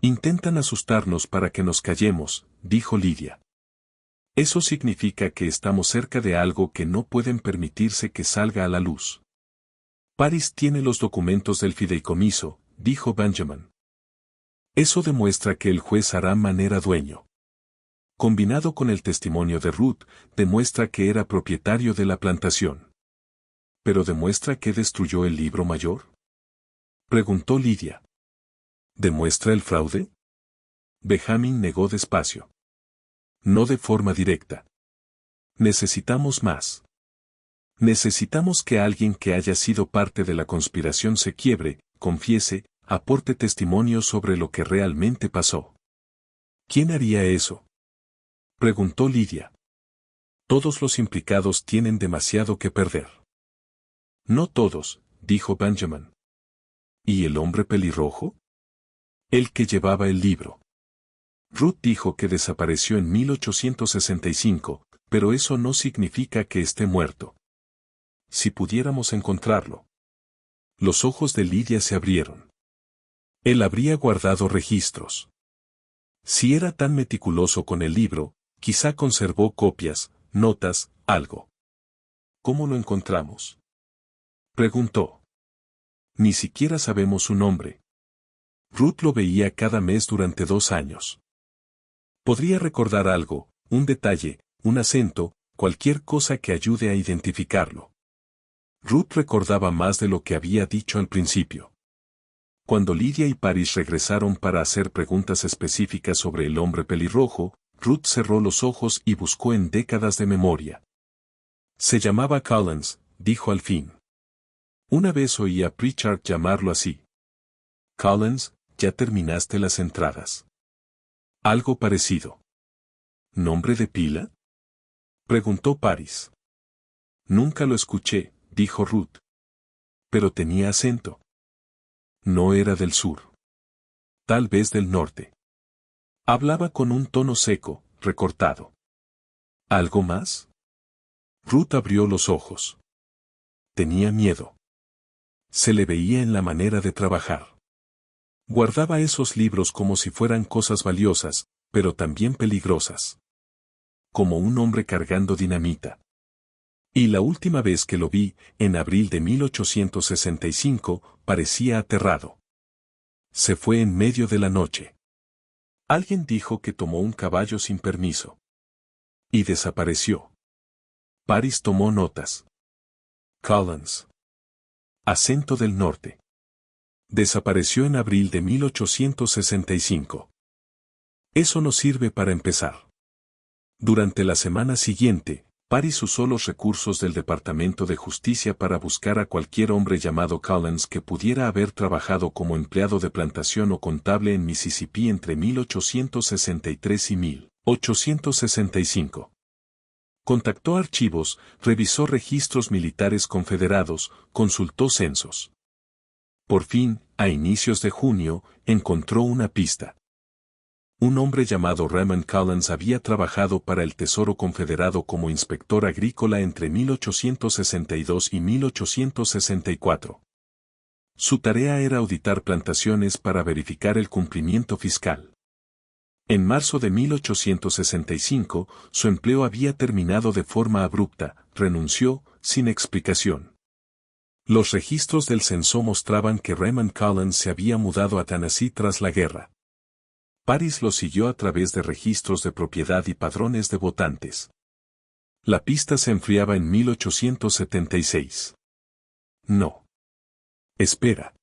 Intentan asustarnos para que nos callemos, dijo Lydia. Eso significa que estamos cerca de algo que no pueden permitirse que salga a la luz. Paris tiene los documentos del fideicomiso, dijo Benjamin. Eso demuestra que el juez hará manera dueño. Combinado con el testimonio de Ruth, demuestra que era propietario de la plantación. ¿Pero demuestra que destruyó el libro mayor?, preguntó Lydia. ¿Demuestra el fraude? Benjamin negó despacio. No de forma directa. Necesitamos más. Necesitamos que alguien que haya sido parte de la conspiración se quiebre, confiese, aporte testimonio sobre lo que realmente pasó. ¿Quién haría eso?, preguntó Lydia. Todos los implicados tienen demasiado que perder. No todos, dijo Benjamin. ¿Y el hombre pelirrojo? El que llevaba el libro. Ruth dijo que desapareció en 1865, pero eso no significa que esté muerto. Si pudiéramos encontrarlo. Los ojos de Lydia se abrieron. Él habría guardado registros. Si era tan meticuloso con el libro, quizá conservó copias, notas, algo. ¿Cómo lo encontramos?, preguntó. Ni siquiera sabemos su nombre. Ruth lo veía cada mes durante 2 años. Podría recordar algo, un detalle, un acento, cualquier cosa que ayude a identificarlo. Ruth recordaba más de lo que había dicho al principio. Cuando Lydia y Paris regresaron para hacer preguntas específicas sobre el hombre pelirrojo, Ruth cerró los ojos y buscó en décadas de memoria. Se llamaba Collins, dijo al fin. Una vez oí a Pritchard llamarlo así. Collins, ¿ya terminaste las entradas? Algo parecido. ¿Nombre de pila?, preguntó Paris. Nunca lo escuché, dijo Ruth. Pero tenía acento. No era del sur. Tal vez del norte. Hablaba con un tono seco, recortado. ¿Algo más? Ruth abrió los ojos. Tenía miedo. Se le veía en la manera de trabajar. Guardaba esos libros como si fueran cosas valiosas, pero también peligrosas. Como un hombre cargando dinamita. Y la última vez que lo vi, en abril de 1865, parecía aterrado. Se fue en medio de la noche. Alguien dijo que tomó un caballo sin permiso. Y desapareció. Paris tomó notas. Collins. Acento del norte. Desapareció en abril de 1865. Eso no sirve para empezar. Durante la semana siguiente, Paris usó los recursos del Departamento de Justicia para buscar a cualquier hombre llamado Collins que pudiera haber trabajado como empleado de plantación o contable en Mississippi entre 1863 y 1865. Contactó archivos, revisó registros militares confederados, consultó censos. Por fin, a inicios de junio, encontró una pista. Un hombre llamado Raymond Collins había trabajado para el Tesoro Confederado como inspector agrícola entre 1862 y 1864. Su tarea era auditar plantaciones para verificar el cumplimiento fiscal. En marzo de 1865, su empleo había terminado de forma abrupta, renunció, sin explicación. Los registros del censo mostraban que Raymond Collins se había mudado a Tennessee tras la guerra. Paris lo siguió a través de registros de propiedad y padrones de votantes. La pista se enfriaba en 1876. No. Espera.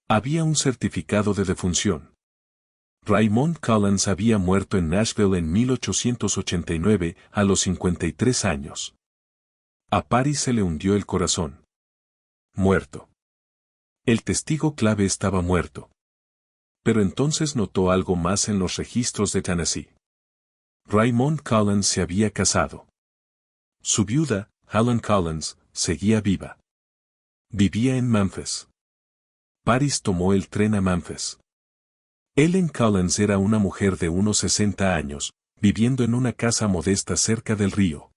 Había un certificado de defunción. Raymond Collins había muerto en Nashville en 1889, a los 53 años. A Paris se le hundió el corazón. Muerto. El testigo clave estaba muerto. Pero entonces notó algo más en los registros de Tennessee. Raymond Collins se había casado. Su viuda, Helen Collins, seguía viva. Vivía en Memphis. Paris tomó el tren a Memphis. Helen Collins era una mujer de unos 60 años, viviendo en una casa modesta cerca del río.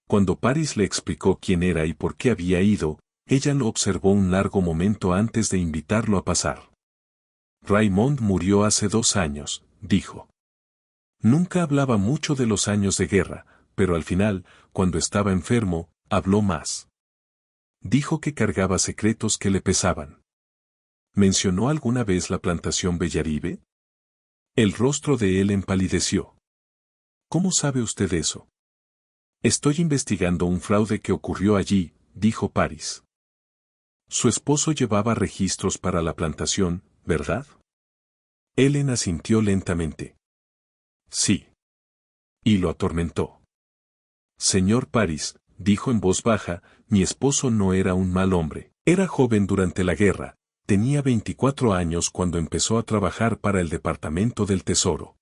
Cuando Paris le explicó quién era y por qué había ido, ella lo observó un largo momento antes de invitarlo a pasar. Raymond murió hace 2 años, dijo. Nunca hablaba mucho de los años de guerra, pero al final, cuando estaba enfermo, habló más. Dijo que cargaba secretos que le pesaban. ¿Mencionó alguna vez la plantación Bellaribe? El rostro de él empalideció. ¿Cómo sabe usted eso? Estoy investigando un fraude que ocurrió allí, dijo Paris. Su esposo llevaba registros para la plantación, ¿verdad? Helen asintió lentamente. Sí. Y lo atormentó. Señor Paris, dijo en voz baja, mi esposo no era un mal hombre. Era joven durante la guerra, tenía 24 años cuando empezó a trabajar para el Departamento del Tesoro.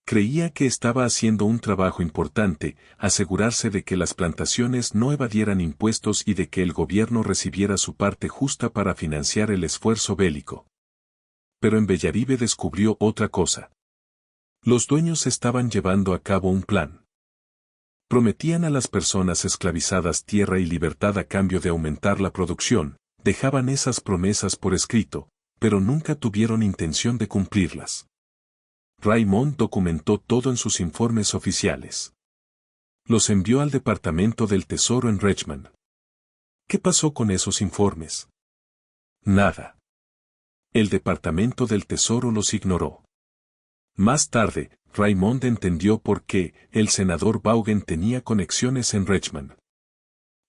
Creía que estaba haciendo un trabajo importante, asegurarse de que las plantaciones no evadieran impuestos y de que el gobierno recibiera su parte justa para financiar el esfuerzo bélico. Pero en Bellaribe descubrió otra cosa. Los dueños estaban llevando a cabo un plan. Prometían a las personas esclavizadas tierra y libertad a cambio de aumentar la producción, dejaban esas promesas por escrito, pero nunca tuvieron intención de cumplirlas. Raymond documentó todo en sus informes oficiales. Los envió al Departamento del Tesoro en Richmond. ¿Qué pasó con esos informes? Nada. El Departamento del Tesoro los ignoró. Más tarde, Raymond entendió por qué el senador Vaughan tenía conexiones en Richmond.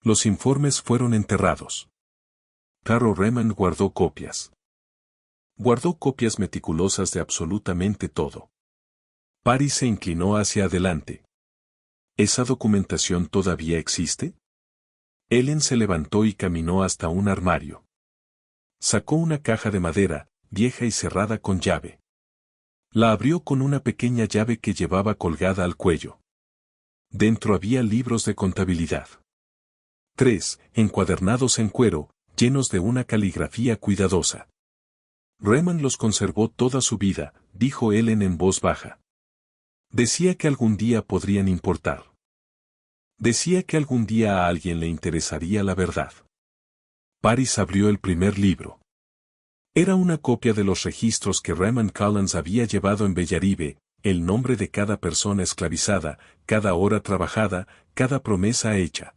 Los informes fueron enterrados. Caro Raymond guardó copias. Guardó copias meticulosas de absolutamente todo. Paris se inclinó hacia adelante. ¿Esa documentación todavía existe? Helen se levantó y caminó hasta un armario. Sacó una caja de madera, vieja y cerrada con llave. La abrió con una pequeña llave que llevaba colgada al cuello. Dentro había libros de contabilidad. 3, encuadernados en cuero, llenos de una caligrafía cuidadosa. Raymond los conservó toda su vida, dijo Helen en voz baja. Decía que algún día podrían importar. Decía que algún día a alguien le interesaría la verdad. Paris abrió el primer libro. Era una copia de los registros que Raymond Collins había llevado en Bellaribe, el nombre de cada persona esclavizada, cada hora trabajada, cada promesa hecha.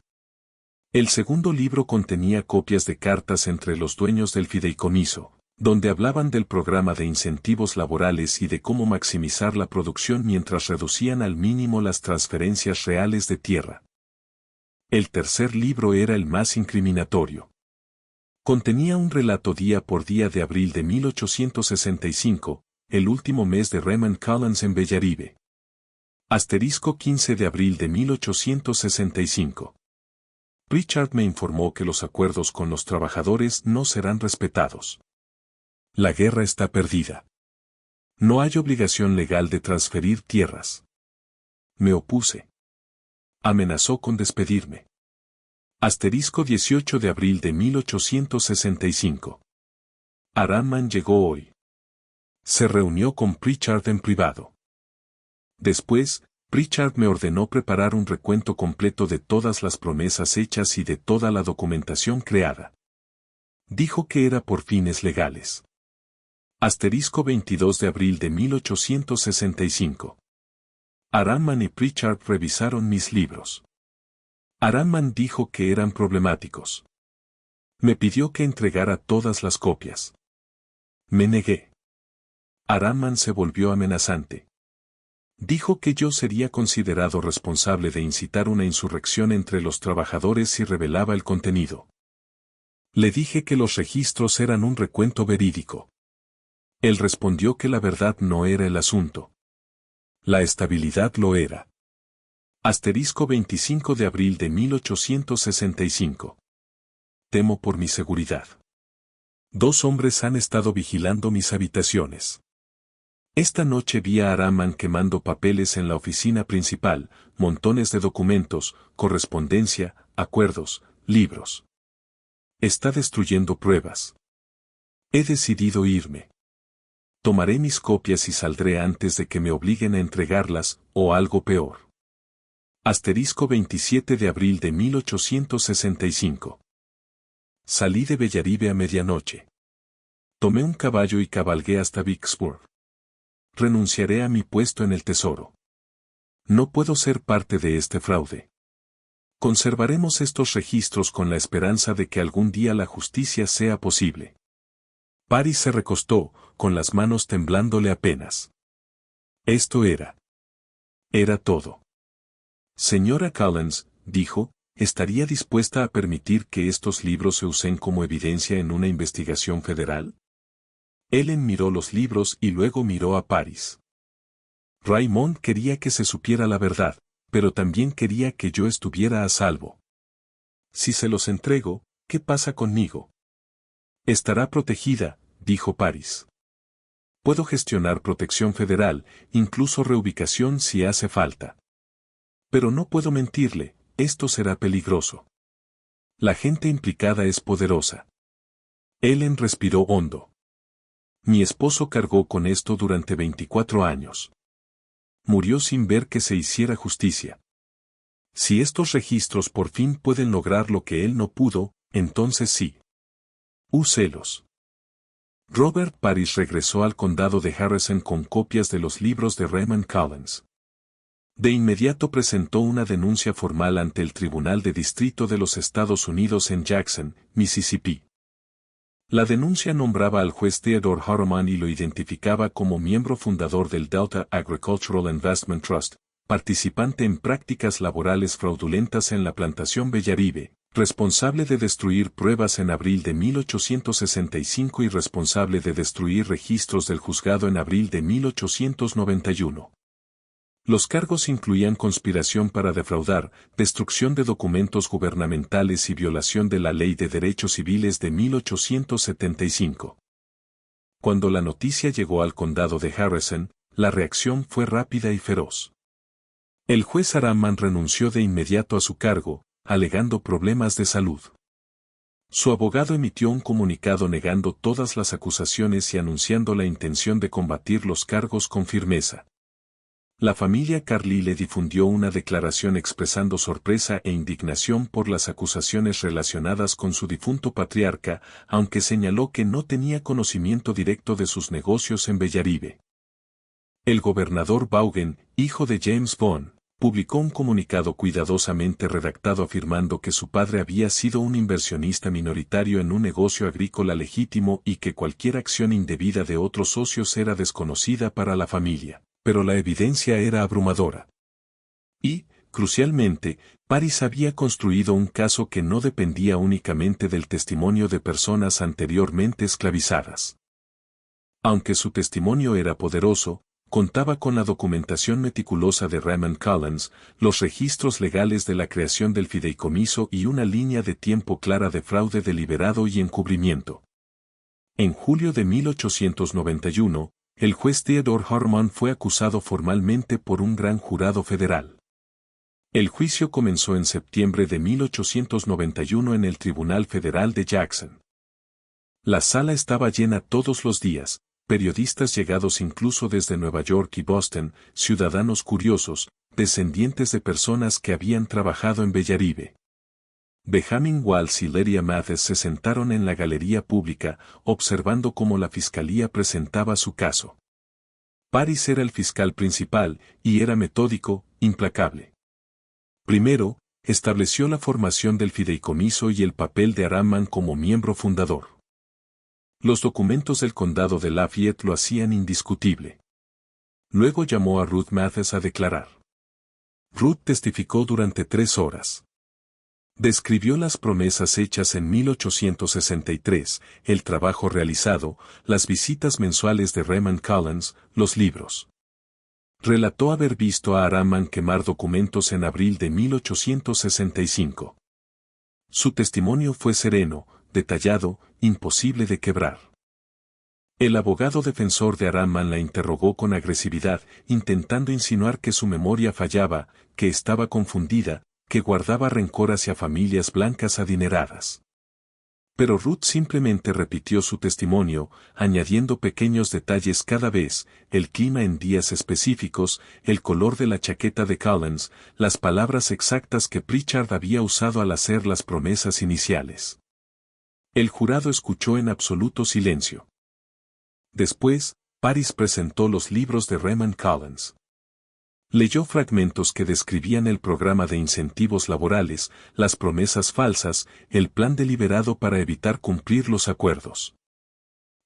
El segundo libro contenía copias de cartas entre los dueños del fideicomiso, donde hablaban del programa de incentivos laborales y de cómo maximizar la producción mientras reducían al mínimo las transferencias reales de tierra. El tercer libro era el más incriminatorio. Contenía un relato día por día de abril de 1865, el último mes de Raymond Collins en Bellaribe. Asterisco 15 de abril de 1865. Pritchard me informó que los acuerdos con los trabajadores no serán respetados. La guerra está perdida. No hay obligación legal de transferir tierras. Me opuse. Amenazó con despedirme. Asterisco 18 de abril de 1865. Aranman llegó hoy. Se reunió con Pritchard en privado. Después, Pritchard me ordenó preparar un recuento completo de todas las promesas hechas y de toda la documentación creada. Dijo que era por fines legales. Asterisco 22 de abril de 1865. Aranman y Pritchard revisaron mis libros. Aranman dijo que eran problemáticos. Me pidió que entregara todas las copias. Me negué. Aranman se volvió amenazante. Dijo que yo sería considerado responsable de incitar una insurrección entre los trabajadores si revelaba el contenido. Le dije que los registros eran un recuento verídico. Él respondió que la verdad no era el asunto. La estabilidad lo era. Asterisco 25 de abril de 1865. Temo por mi seguridad. 2 hombres han estado vigilando mis habitaciones. Esta noche vi a Aranman quemando papeles en la oficina principal, montones de documentos, correspondencia, acuerdos, libros. Está destruyendo pruebas. He decidido irme. Tomaré mis copias y saldré antes de que me obliguen a entregarlas, o algo peor. Asterisco 27 de abril de 1865. Salí de Bellaribe a medianoche. Tomé un caballo y cabalgué hasta Vicksburg. Renunciaré a mi puesto en el tesoro. No puedo ser parte de este fraude. Conservaremos estos registros con la esperanza de que algún día la justicia sea posible. Paris se recostó, con las manos temblándole apenas. Esto era. Era todo. Señora Collins, dijo, ¿estaría dispuesta a permitir que estos libros se usen como evidencia en una investigación federal? Ellen miró los libros y luego miró a Paris. Raymond quería que se supiera la verdad, pero también quería que yo estuviera a salvo. Si se los entrego, ¿qué pasa conmigo? Estará protegida, dijo Paris. Puedo gestionar protección federal, incluso reubicación si hace falta. Pero no puedo mentirle, esto será peligroso. La gente implicada es poderosa. Ellen respiró hondo. Mi esposo cargó con esto durante 24 años. Murió sin ver que se hiciera justicia. Si estos registros por fin pueden lograr lo que él no pudo, entonces sí. Úselos. Robert Paris regresó al condado de Harrison con copias de los libros de Raymond Collins. De inmediato presentó una denuncia formal ante el Tribunal de Distrito de los Estados Unidos en Jackson, Mississippi. La denuncia nombraba al juez Theodore Harriman y lo identificaba como miembro fundador del Delta Agricultural Investment Trust, participante en prácticas laborales fraudulentas en la plantación Bellaribe, responsable de destruir pruebas en abril de 1865 y responsable de destruir registros del juzgado en abril de 1891. Los cargos incluían conspiración para defraudar, destrucción de documentos gubernamentales y violación de la Ley de Derechos Civiles de 1875. Cuando la noticia llegó al condado de Harrison, la reacción fue rápida y feroz. El juez Aranman renunció de inmediato a su cargo, alegando problemas de salud. Su abogado emitió un comunicado negando todas las acusaciones y anunciando la intención de combatir los cargos con firmeza. La familia Carlile difundió una declaración expresando sorpresa e indignación por las acusaciones relacionadas con su difunto patriarca, aunque señaló que no tenía conocimiento directo de sus negocios en Bellaribe. El gobernador Vaughan, hijo de James Bond, publicó un comunicado cuidadosamente redactado afirmando que su padre había sido un inversionista minoritario en un negocio agrícola legítimo y que cualquier acción indebida de otros socios era desconocida para la familia, pero la evidencia era abrumadora. Y, crucialmente, Paris había construido un caso que no dependía únicamente del testimonio de personas anteriormente esclavizadas. Aunque su testimonio era poderoso, contaba con la documentación meticulosa de Raymond Collins, los registros legales de la creación del fideicomiso y una línea de tiempo clara de fraude deliberado y encubrimiento. En julio de 1891, el juez Theodore Harmon fue acusado formalmente por un gran jurado federal. El juicio comenzó en septiembre de 1891 en el Tribunal Federal de Jackson. La sala estaba llena todos los días, periodistas llegados incluso desde Nueva York y Boston, ciudadanos curiosos, descendientes de personas que habían trabajado en Bellaribe. Benjamin Walsh y Lydia Mathis se sentaron en la galería pública, observando cómo la fiscalía presentaba su caso. Paris era el fiscal principal, y era metódico, implacable. Primero, estableció la formación del fideicomiso y el papel de Aramman como miembro fundador. Los documentos del condado de Lafayette lo hacían indiscutible. Luego llamó a Ruth Mathis a declarar. Ruth testificó durante 3 horas. Describió las promesas hechas en 1863, el trabajo realizado, las visitas mensuales de Raymond Collins, los libros. Relató haber visto a Aramman quemar documentos en abril de 1865. Su testimonio fue sereno, detallado, imposible de quebrar. El abogado defensor de Aramman la interrogó con agresividad, intentando insinuar que su memoria fallaba, que estaba confundida, que guardaba rencor hacia familias blancas adineradas. Pero Ruth simplemente repitió su testimonio, añadiendo pequeños detalles cada vez, el clima en días específicos, el color de la chaqueta de Collins, las palabras exactas que Pritchard había usado al hacer las promesas iniciales. El jurado escuchó en absoluto silencio. Después, Paris presentó los libros de Raymond Collins. Leyó fragmentos que describían el programa de incentivos laborales, las promesas falsas, el plan deliberado para evitar cumplir los acuerdos.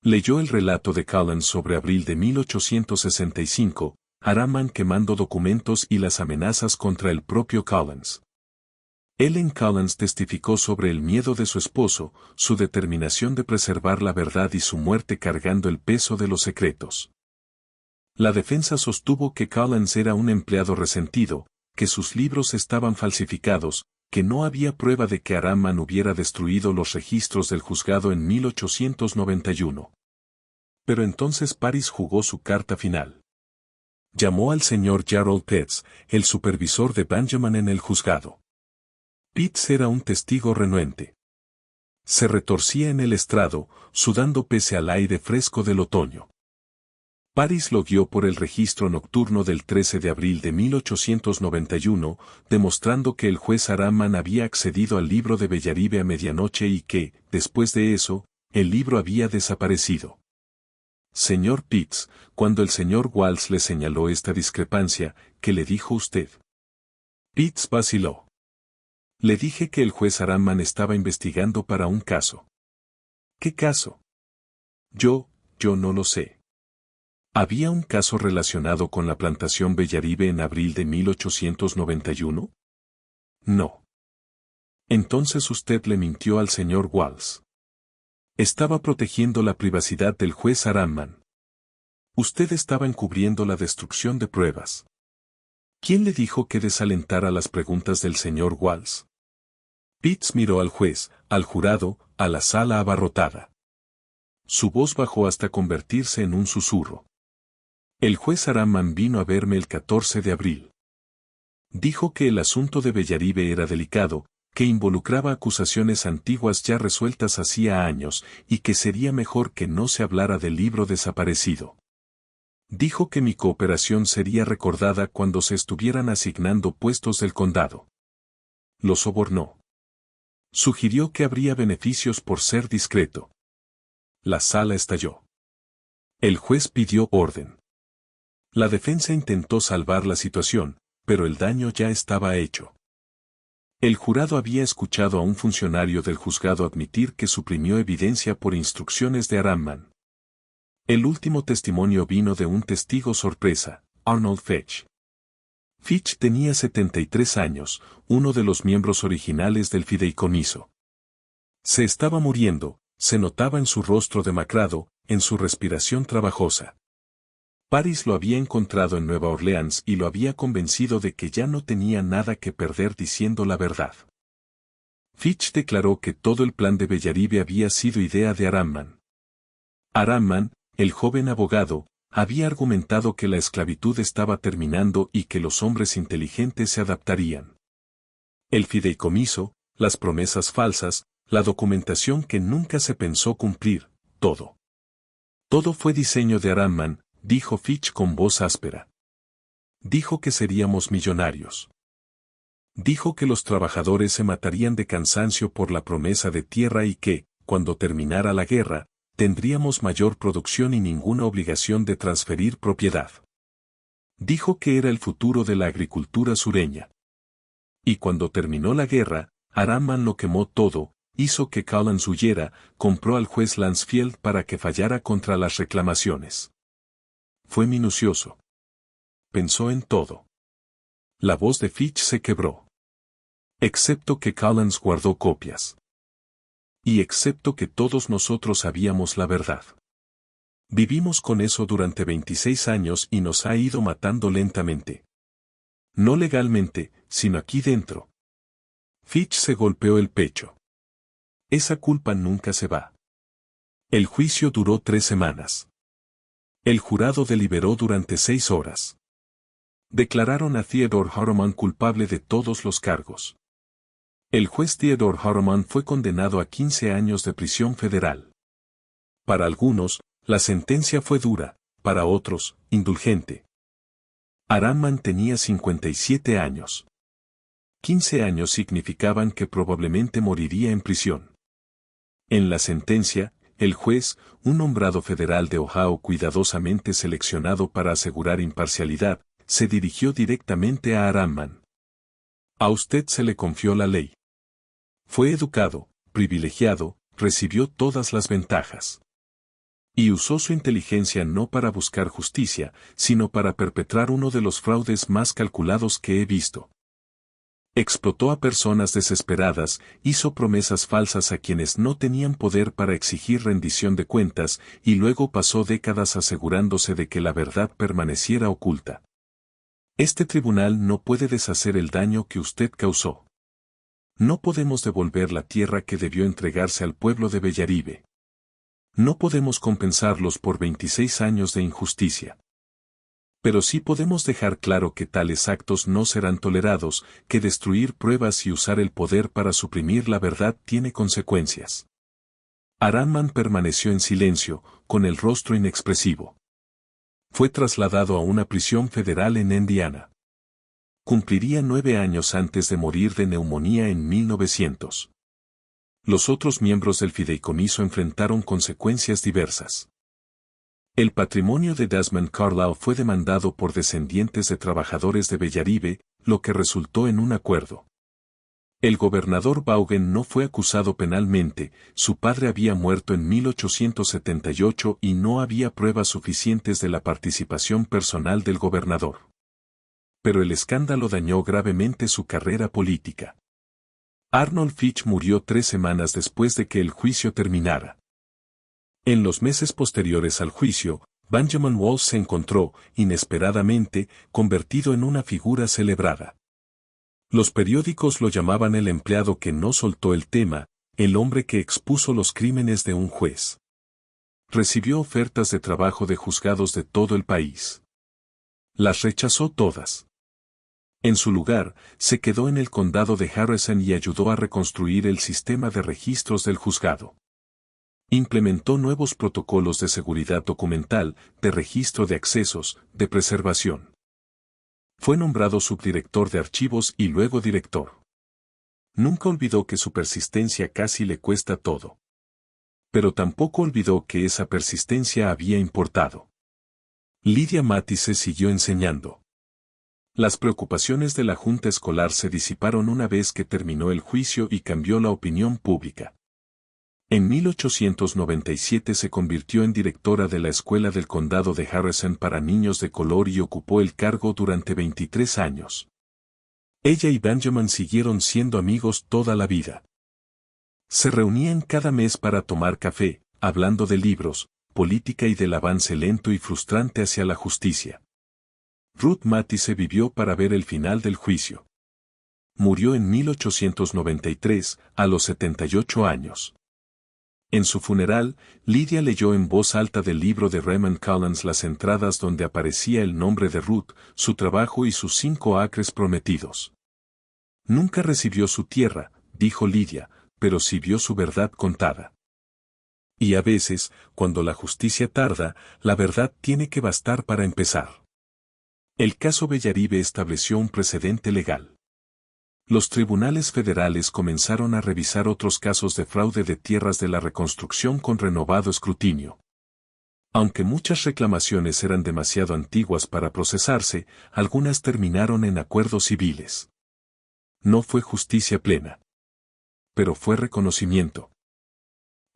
Leyó el relato de Collins sobre abril de 1865, Aramman quemando documentos y las amenazas contra el propio Collins. Ellen Collins testificó sobre el miedo de su esposo, su determinación de preservar la verdad y su muerte cargando el peso de los secretos. La defensa sostuvo que Collins era un empleado resentido, que sus libros estaban falsificados, que no había prueba de que Aramman hubiera destruido los registros del juzgado en 1891. Pero entonces Paris jugó su carta final. Llamó al señor Gerald Pitts, el supervisor de Benjamin en el juzgado. Pitts era un testigo renuente. Se retorcía en el estrado, sudando pese al aire fresco del otoño. Paris lo guió por el registro nocturno del 13 de abril de 1891, demostrando que el juez Aramman había accedido al libro de Bellaribe a medianoche y que, después de eso, el libro había desaparecido. Señor Pitts, cuando el señor Walsh le señaló esta discrepancia, ¿qué le dijo usted? Pitts vaciló. Le dije que el juez Aramman estaba investigando para un caso. ¿Qué caso? Yo no lo sé. ¿Había un caso relacionado con la plantación Bellaribe en abril de 1891? No. Entonces usted le mintió al señor Walsh. Estaba protegiendo la privacidad del juez Aramman. Usted estaba encubriendo la destrucción de pruebas. ¿Quién le dijo que desalentara las preguntas del señor Walsh? Pitts miró al juez, al jurado, a la sala abarrotada. Su voz bajó hasta convertirse en un susurro. El juez Aramman vino a verme el 14 de abril. Dijo que el asunto de Bellaribe era delicado, que involucraba acusaciones antiguas ya resueltas hacía años, y que sería mejor que no se hablara del libro desaparecido. Dijo que mi cooperación sería recordada cuando se estuvieran asignando puestos del condado. Lo sobornó. Sugirió que habría beneficios por ser discreto. La sala estalló. El juez pidió orden. La defensa intentó salvar la situación, pero el daño ya estaba hecho. El jurado había escuchado a un funcionario del juzgado admitir que suprimió evidencia por instrucciones de Aramman. El último testimonio vino de un testigo sorpresa, Arnold Fitch. Fitch tenía 73 años, uno de los miembros originales del fideicomiso. Se estaba muriendo, se notaba en su rostro demacrado, en su respiración trabajosa. Paris lo había encontrado en Nueva Orleans y lo había convencido de que ya no tenía nada que perder diciendo la verdad. Fitch declaró que todo el plan de Bellaribe había sido idea de Aramman. Aramman, el joven abogado, había argumentado que la esclavitud estaba terminando y que los hombres inteligentes se adaptarían. El fideicomiso, las promesas falsas, la documentación que nunca se pensó cumplir, todo. Todo fue diseño de Aramman, dijo Fitch con voz áspera. Dijo que seríamos millonarios. Dijo que los trabajadores se matarían de cansancio por la promesa de tierra y que, cuando terminara la guerra, tendríamos mayor producción y ninguna obligación de transferir propiedad. Dijo que era el futuro de la agricultura sureña. Y cuando terminó la guerra, Aramman lo quemó todo, hizo que Collins huyera, compró al juez Lansfield para que fallara contra las reclamaciones. Fue minucioso. Pensó en todo. La voz de Fitch se quebró. Excepto que Collins guardó copias. Y excepto que todos nosotros sabíamos la verdad. Vivimos con eso durante 26 años y nos ha ido matando lentamente. No legalmente, sino aquí dentro. Fitch se golpeó el pecho. Esa culpa nunca se va. El juicio duró 3 semanas. El jurado deliberó durante 6 horas. Declararon a Theodore Harriman culpable de todos los cargos. El juez Theodore Harriman fue condenado a 15 años de prisión federal. Para algunos, la sentencia fue dura, para otros, indulgente. Aramman tenía 57 años. 15 años significaban que probablemente moriría en prisión. En la sentencia, el juez, un nombrado federal de Ohio cuidadosamente seleccionado para asegurar imparcialidad, se dirigió directamente a Aramman. A usted se le confió la ley. Fue educado, privilegiado, recibió todas las ventajas. Y usó su inteligencia no para buscar justicia, sino para perpetrar uno de los fraudes más calculados que he visto. Explotó a personas desesperadas, hizo promesas falsas a quienes no tenían poder para exigir rendición de cuentas, y luego pasó décadas asegurándose de que la verdad permaneciera oculta. Este tribunal no puede deshacer el daño que usted causó. No podemos devolver la tierra que debió entregarse al pueblo de Bellaribe. No podemos compensarlos por 26 años de injusticia. Pero sí podemos dejar claro que tales actos no serán tolerados, que destruir pruebas y usar el poder para suprimir la verdad tiene consecuencias. Aramman permaneció en silencio, con el rostro inexpresivo. Fue trasladado a una prisión federal en Indiana. Cumpliría 9 años antes de morir de neumonía en 1900. Los otros miembros del fideicomiso enfrentaron consecuencias diversas. El patrimonio de Desmond Carlyle fue demandado por descendientes de trabajadores de Bellaribe, lo que resultó en un acuerdo. El gobernador Vaughan no fue acusado penalmente, su padre había muerto en 1878 y no había pruebas suficientes de la participación personal del gobernador. Pero el escándalo dañó gravemente su carrera política. Arnold Fitch murió 3 semanas después de que el juicio terminara. En los meses posteriores al juicio, Benjamin Walsh se encontró, inesperadamente, convertido en una figura celebrada. Los periódicos lo llamaban el empleado que no soltó el tema, el hombre que expuso los crímenes de un juez. Recibió ofertas de trabajo de juzgados de todo el país. Las rechazó todas. En su lugar, se quedó en el condado de Harrison y ayudó a reconstruir el sistema de registros del juzgado. Implementó nuevos protocolos de seguridad documental, de registro de accesos, de preservación. Fue nombrado subdirector de archivos y luego director. Nunca olvidó que su persistencia casi le cuesta todo. Pero tampoco olvidó que esa persistencia había importado. Lydia Matisse siguió enseñando. Las preocupaciones de la junta escolar se disiparon una vez que terminó el juicio y cambió la opinión pública. En 1897 se convirtió en directora de la Escuela del Condado de Harrison para niños de color y ocupó el cargo durante 23 años. Ella y Benjamin siguieron siendo amigos toda la vida. Se reunían cada mes para tomar café, hablando de libros, política y del avance lento y frustrante hacia la justicia. Ruth Matisse vivió para ver el final del juicio. Murió en 1893, a los 78 años. En su funeral, Lydia leyó en voz alta del libro de Raymond Collins las entradas donde aparecía el nombre de Ruth, su trabajo y sus 5 acres prometidos. Nunca recibió su tierra, dijo Lydia, pero sí vio su verdad contada. Y a veces, cuando la justicia tarda, la verdad tiene que bastar para empezar. El caso Bellaribe estableció un precedente legal. Los tribunales federales comenzaron a revisar otros casos de fraude de tierras de la reconstrucción con renovado escrutinio. Aunque muchas reclamaciones eran demasiado antiguas para procesarse, algunas terminaron en acuerdos civiles. No fue justicia plena. Pero fue reconocimiento.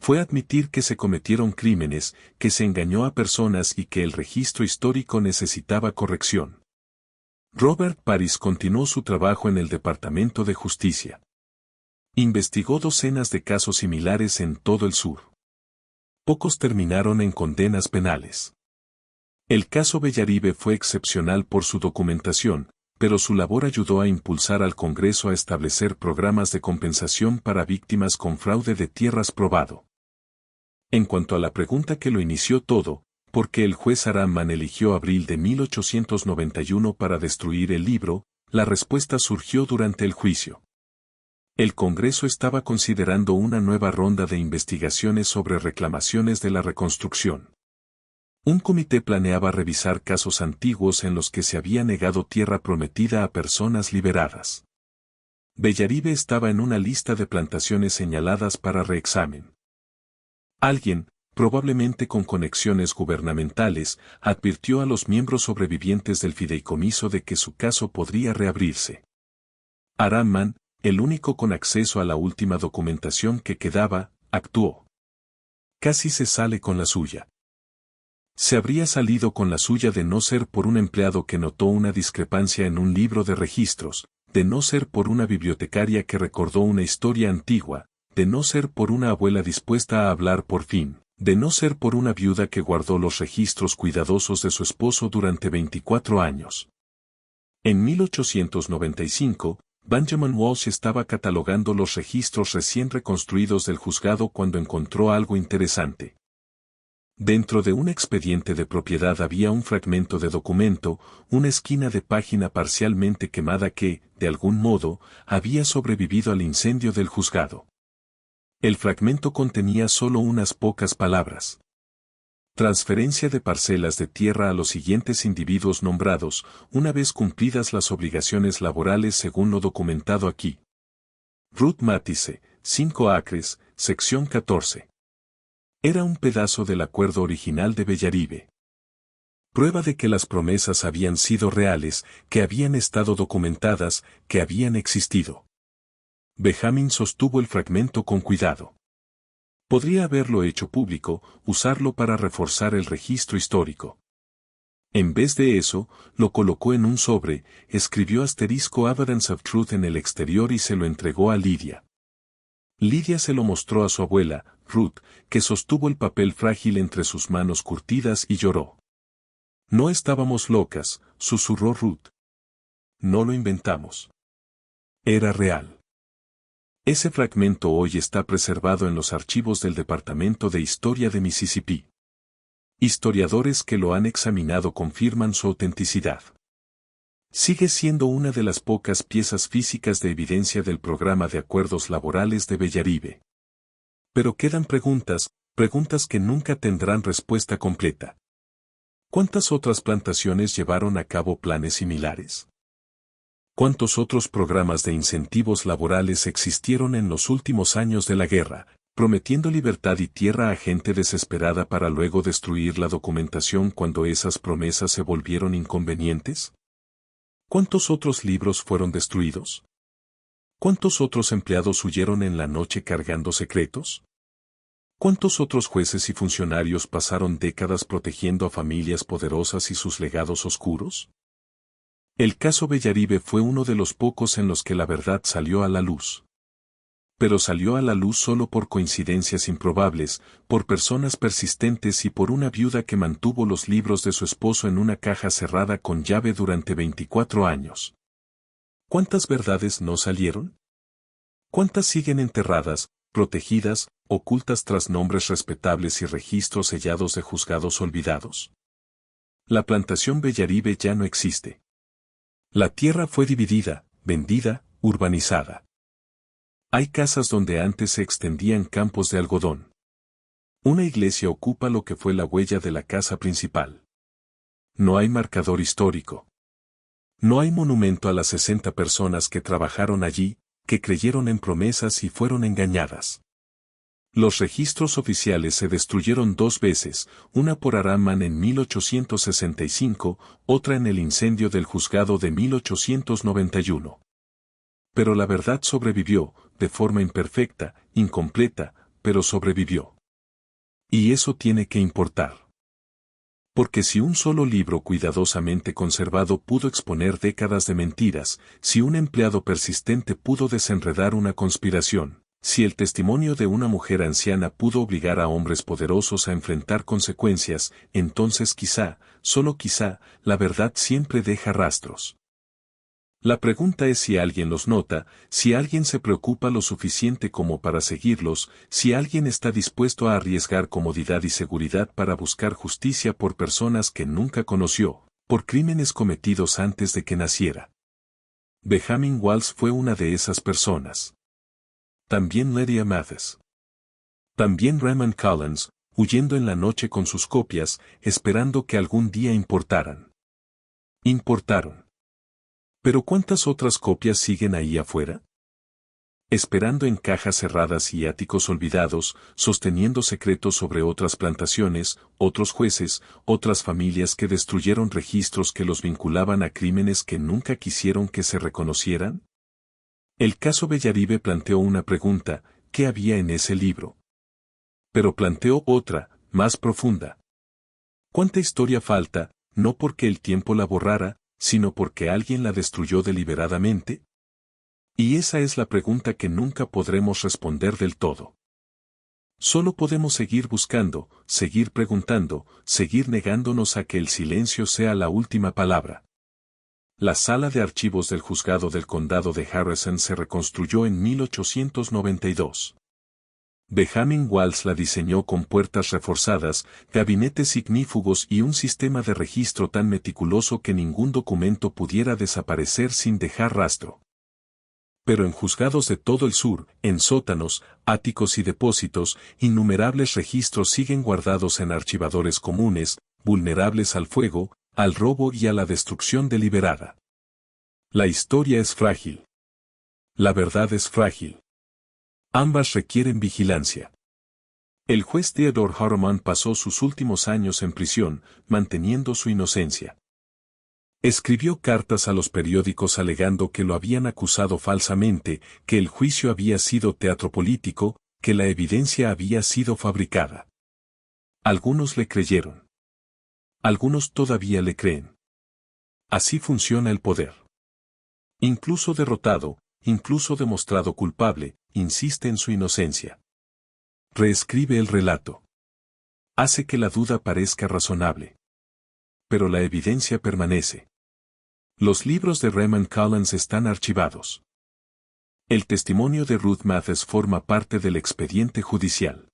Fue admitir que se cometieron crímenes, que se engañó a personas y que el registro histórico necesitaba corrección. Robert Paris continuó su trabajo en el Departamento de Justicia. Investigó docenas de casos similares en todo el sur. Pocos terminaron en condenas penales. El caso Bellaribe fue excepcional por su documentación, pero su labor ayudó a impulsar al Congreso a establecer programas de compensación para víctimas con fraude de tierras probado. En cuanto a la pregunta que lo inició todo, ¿por qué el juez Aramman eligió abril de 1891 para destruir el libro?, la respuesta surgió durante el juicio. El Congreso estaba considerando una nueva ronda de investigaciones sobre reclamaciones de la reconstrucción. Un comité planeaba revisar casos antiguos en los que se había negado tierra prometida a personas liberadas. Bellaribe estaba en una lista de plantaciones señaladas para reexamen. Alguien, probablemente con conexiones gubernamentales, advirtió a los miembros sobrevivientes del fideicomiso de que su caso podría reabrirse. Aramman, el único con acceso a la última documentación que quedaba, actuó. Casi se sale con la suya. Se habría salido con la suya de no ser por un empleado que notó una discrepancia en un libro de registros, de no ser por una bibliotecaria que recordó una historia antigua, de no ser por una abuela dispuesta a hablar por fin, de no ser por una viuda que guardó los registros cuidadosos de su esposo durante 24 años. En 1895, Benjamin Walsh estaba catalogando los registros recién reconstruidos del juzgado cuando encontró algo interesante. Dentro de un expediente de propiedad había un fragmento de documento, una esquina de página parcialmente quemada que, de algún modo, había sobrevivido al incendio del juzgado. El fragmento contenía solo unas pocas palabras. Transferencia de parcelas de tierra a los siguientes individuos nombrados, una vez cumplidas las obligaciones laborales según lo documentado aquí. Ruth Matisse, 5 acres, sección 14. Era un pedazo del acuerdo original de Bellaribe. Prueba de que las promesas habían sido reales, que habían estado documentadas, que habían existido. Benjamin sostuvo el fragmento con cuidado. Podría haberlo hecho público, usarlo para reforzar el registro histórico. En vez de eso, lo colocó en un sobre, escribió *Evidence of Truth en el exterior y se lo entregó a Lydia. Lydia se lo mostró a su abuela, Ruth, que sostuvo el papel frágil entre sus manos curtidas y lloró. No estábamos locas, susurró Ruth. No lo inventamos. Era real. Ese fragmento hoy está preservado en los archivos del Departamento de Historia de Mississippi. Historiadores que lo han examinado confirman su autenticidad. Sigue siendo una de las pocas piezas físicas de evidencia del programa de acuerdos laborales de Bellaribe. Pero quedan preguntas que nunca tendrán respuesta completa. ¿Cuántas otras plantaciones llevaron a cabo planes similares? ¿Cuántos otros programas de incentivos laborales existieron en los últimos años de la guerra, prometiendo libertad y tierra a gente desesperada para luego destruir la documentación cuando esas promesas se volvieron inconvenientes? ¿Cuántos otros libros fueron destruidos? ¿Cuántos otros empleados huyeron en la noche cargando secretos? ¿Cuántos otros jueces y funcionarios pasaron décadas protegiendo a familias poderosas y sus legados oscuros? El caso Bellaribe fue uno de los pocos en los que la verdad salió a la luz. Pero salió a la luz solo por coincidencias improbables, por personas persistentes y por una viuda que mantuvo los libros de su esposo en una caja cerrada con llave durante 24 años. ¿Cuántas verdades no salieron? ¿Cuántas siguen enterradas, protegidas, ocultas tras nombres respetables y registros sellados de juzgados olvidados? La plantación Bellaribe ya no existe. La tierra fue dividida, vendida, urbanizada. Hay casas donde antes se extendían campos de algodón. Una iglesia ocupa lo que fue la huella de la casa principal. No hay marcador histórico. No hay monumento a las 60 personas que trabajaron allí, que creyeron en promesas y fueron engañadas. Los registros oficiales se destruyeron 2 veces, una por Araman en 1865, otra en el incendio del juzgado de 1891. Pero la verdad sobrevivió, de forma imperfecta, incompleta, pero sobrevivió. Y eso tiene que importar. Porque si un solo libro cuidadosamente conservado pudo exponer décadas de mentiras, si un empleado persistente pudo desenredar una conspiración, si el testimonio de una mujer anciana pudo obligar a hombres poderosos a enfrentar consecuencias, entonces quizá, solo quizá, la verdad siempre deja rastros. La pregunta es si alguien los nota, si alguien se preocupa lo suficiente como para seguirlos, si alguien está dispuesto a arriesgar comodidad y seguridad para buscar justicia por personas que nunca conoció, por crímenes cometidos antes de que naciera. Benjamin Walls fue una de esas personas. También Lydia Mathis. También Raymond Collins, huyendo en la noche con sus copias, esperando que algún día importaran. Importaron. ¿Pero cuántas otras copias siguen ahí afuera? Esperando en cajas cerradas y áticos olvidados, sosteniendo secretos sobre otras plantaciones, otros jueces, otras familias que destruyeron registros que los vinculaban a crímenes que nunca quisieron que se reconocieran. El caso Bellaribe planteó una pregunta, ¿qué había en ese libro? Pero planteó otra, más profunda. ¿Cuánta historia falta, no porque el tiempo la borrara, sino porque alguien la destruyó deliberadamente? Y esa es la pregunta que nunca podremos responder del todo. Solo podemos seguir buscando, seguir preguntando, seguir negándonos a que el silencio sea la última palabra. La sala de archivos del juzgado del condado de Harrison se reconstruyó en 1892. Benjamin Walls la diseñó con puertas reforzadas, gabinetes ignífugos y un sistema de registro tan meticuloso que ningún documento pudiera desaparecer sin dejar rastro. Pero en juzgados de todo el sur, en sótanos, áticos y depósitos, innumerables registros siguen guardados en archivadores comunes, vulnerables al fuego, al robo y a la destrucción deliberada. La historia es frágil. La verdad es frágil. Ambas requieren vigilancia. El juez Theodore Harriman pasó sus últimos años en prisión, manteniendo su inocencia. Escribió cartas a los periódicos alegando que lo habían acusado falsamente, que el juicio había sido teatro político, que la evidencia había sido fabricada. Algunos le creyeron. Algunos todavía le creen. Así funciona el poder. Incluso derrotado, incluso demostrado culpable, insiste en su inocencia. Reescribe el relato. Hace que la duda parezca razonable. Pero la evidencia permanece. Los libros de Raymond Collins están archivados. El testimonio de Ruth Mathis forma parte del expediente judicial.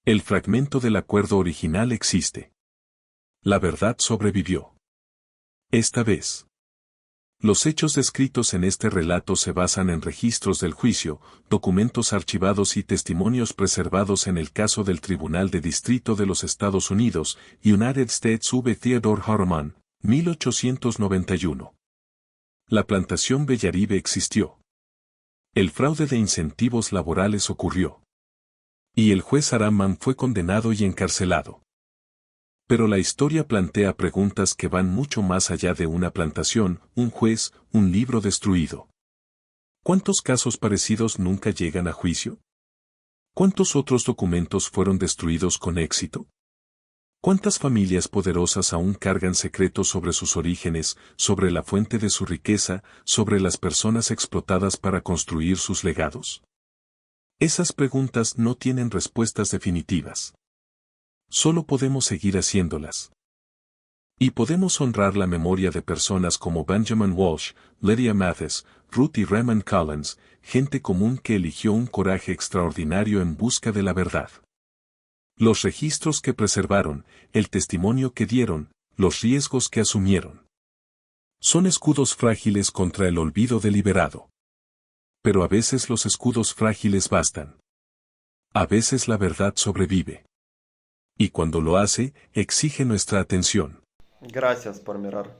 El fragmento del acuerdo original existe. La verdad sobrevivió. Esta vez. Los hechos descritos en este relato se basan en registros del juicio, documentos archivados y testimonios preservados en el caso del Tribunal de Distrito de los Estados Unidos, United States v. Theodore Harriman, 1891. La plantación Bellaribe existió. El fraude de incentivos laborales ocurrió. Y el juez Araman fue condenado y encarcelado. Pero la historia plantea preguntas que van mucho más allá de una plantación, un juez, un libro destruido. ¿Cuántos casos parecidos nunca llegan a juicio? ¿Cuántos otros documentos fueron destruidos con éxito? ¿Cuántas familias poderosas aún cargan secretos sobre sus orígenes, sobre la fuente de su riqueza, sobre las personas explotadas para construir sus legados? Esas preguntas no tienen respuestas definitivas. Solo podemos seguir haciéndolas. Y podemos honrar la memoria de personas como Benjamin Walsh, Lydia Mathis, Ruth y Raymond Collins, gente común que eligió un coraje extraordinario en busca de la verdad. Los registros que preservaron, el testimonio que dieron, los riesgos que asumieron. Son escudos frágiles contra el olvido deliberado. Pero a veces los escudos frágiles bastan. A veces la verdad sobrevive. Y cuando lo hace, exige nuestra atención. Gracias por mirar.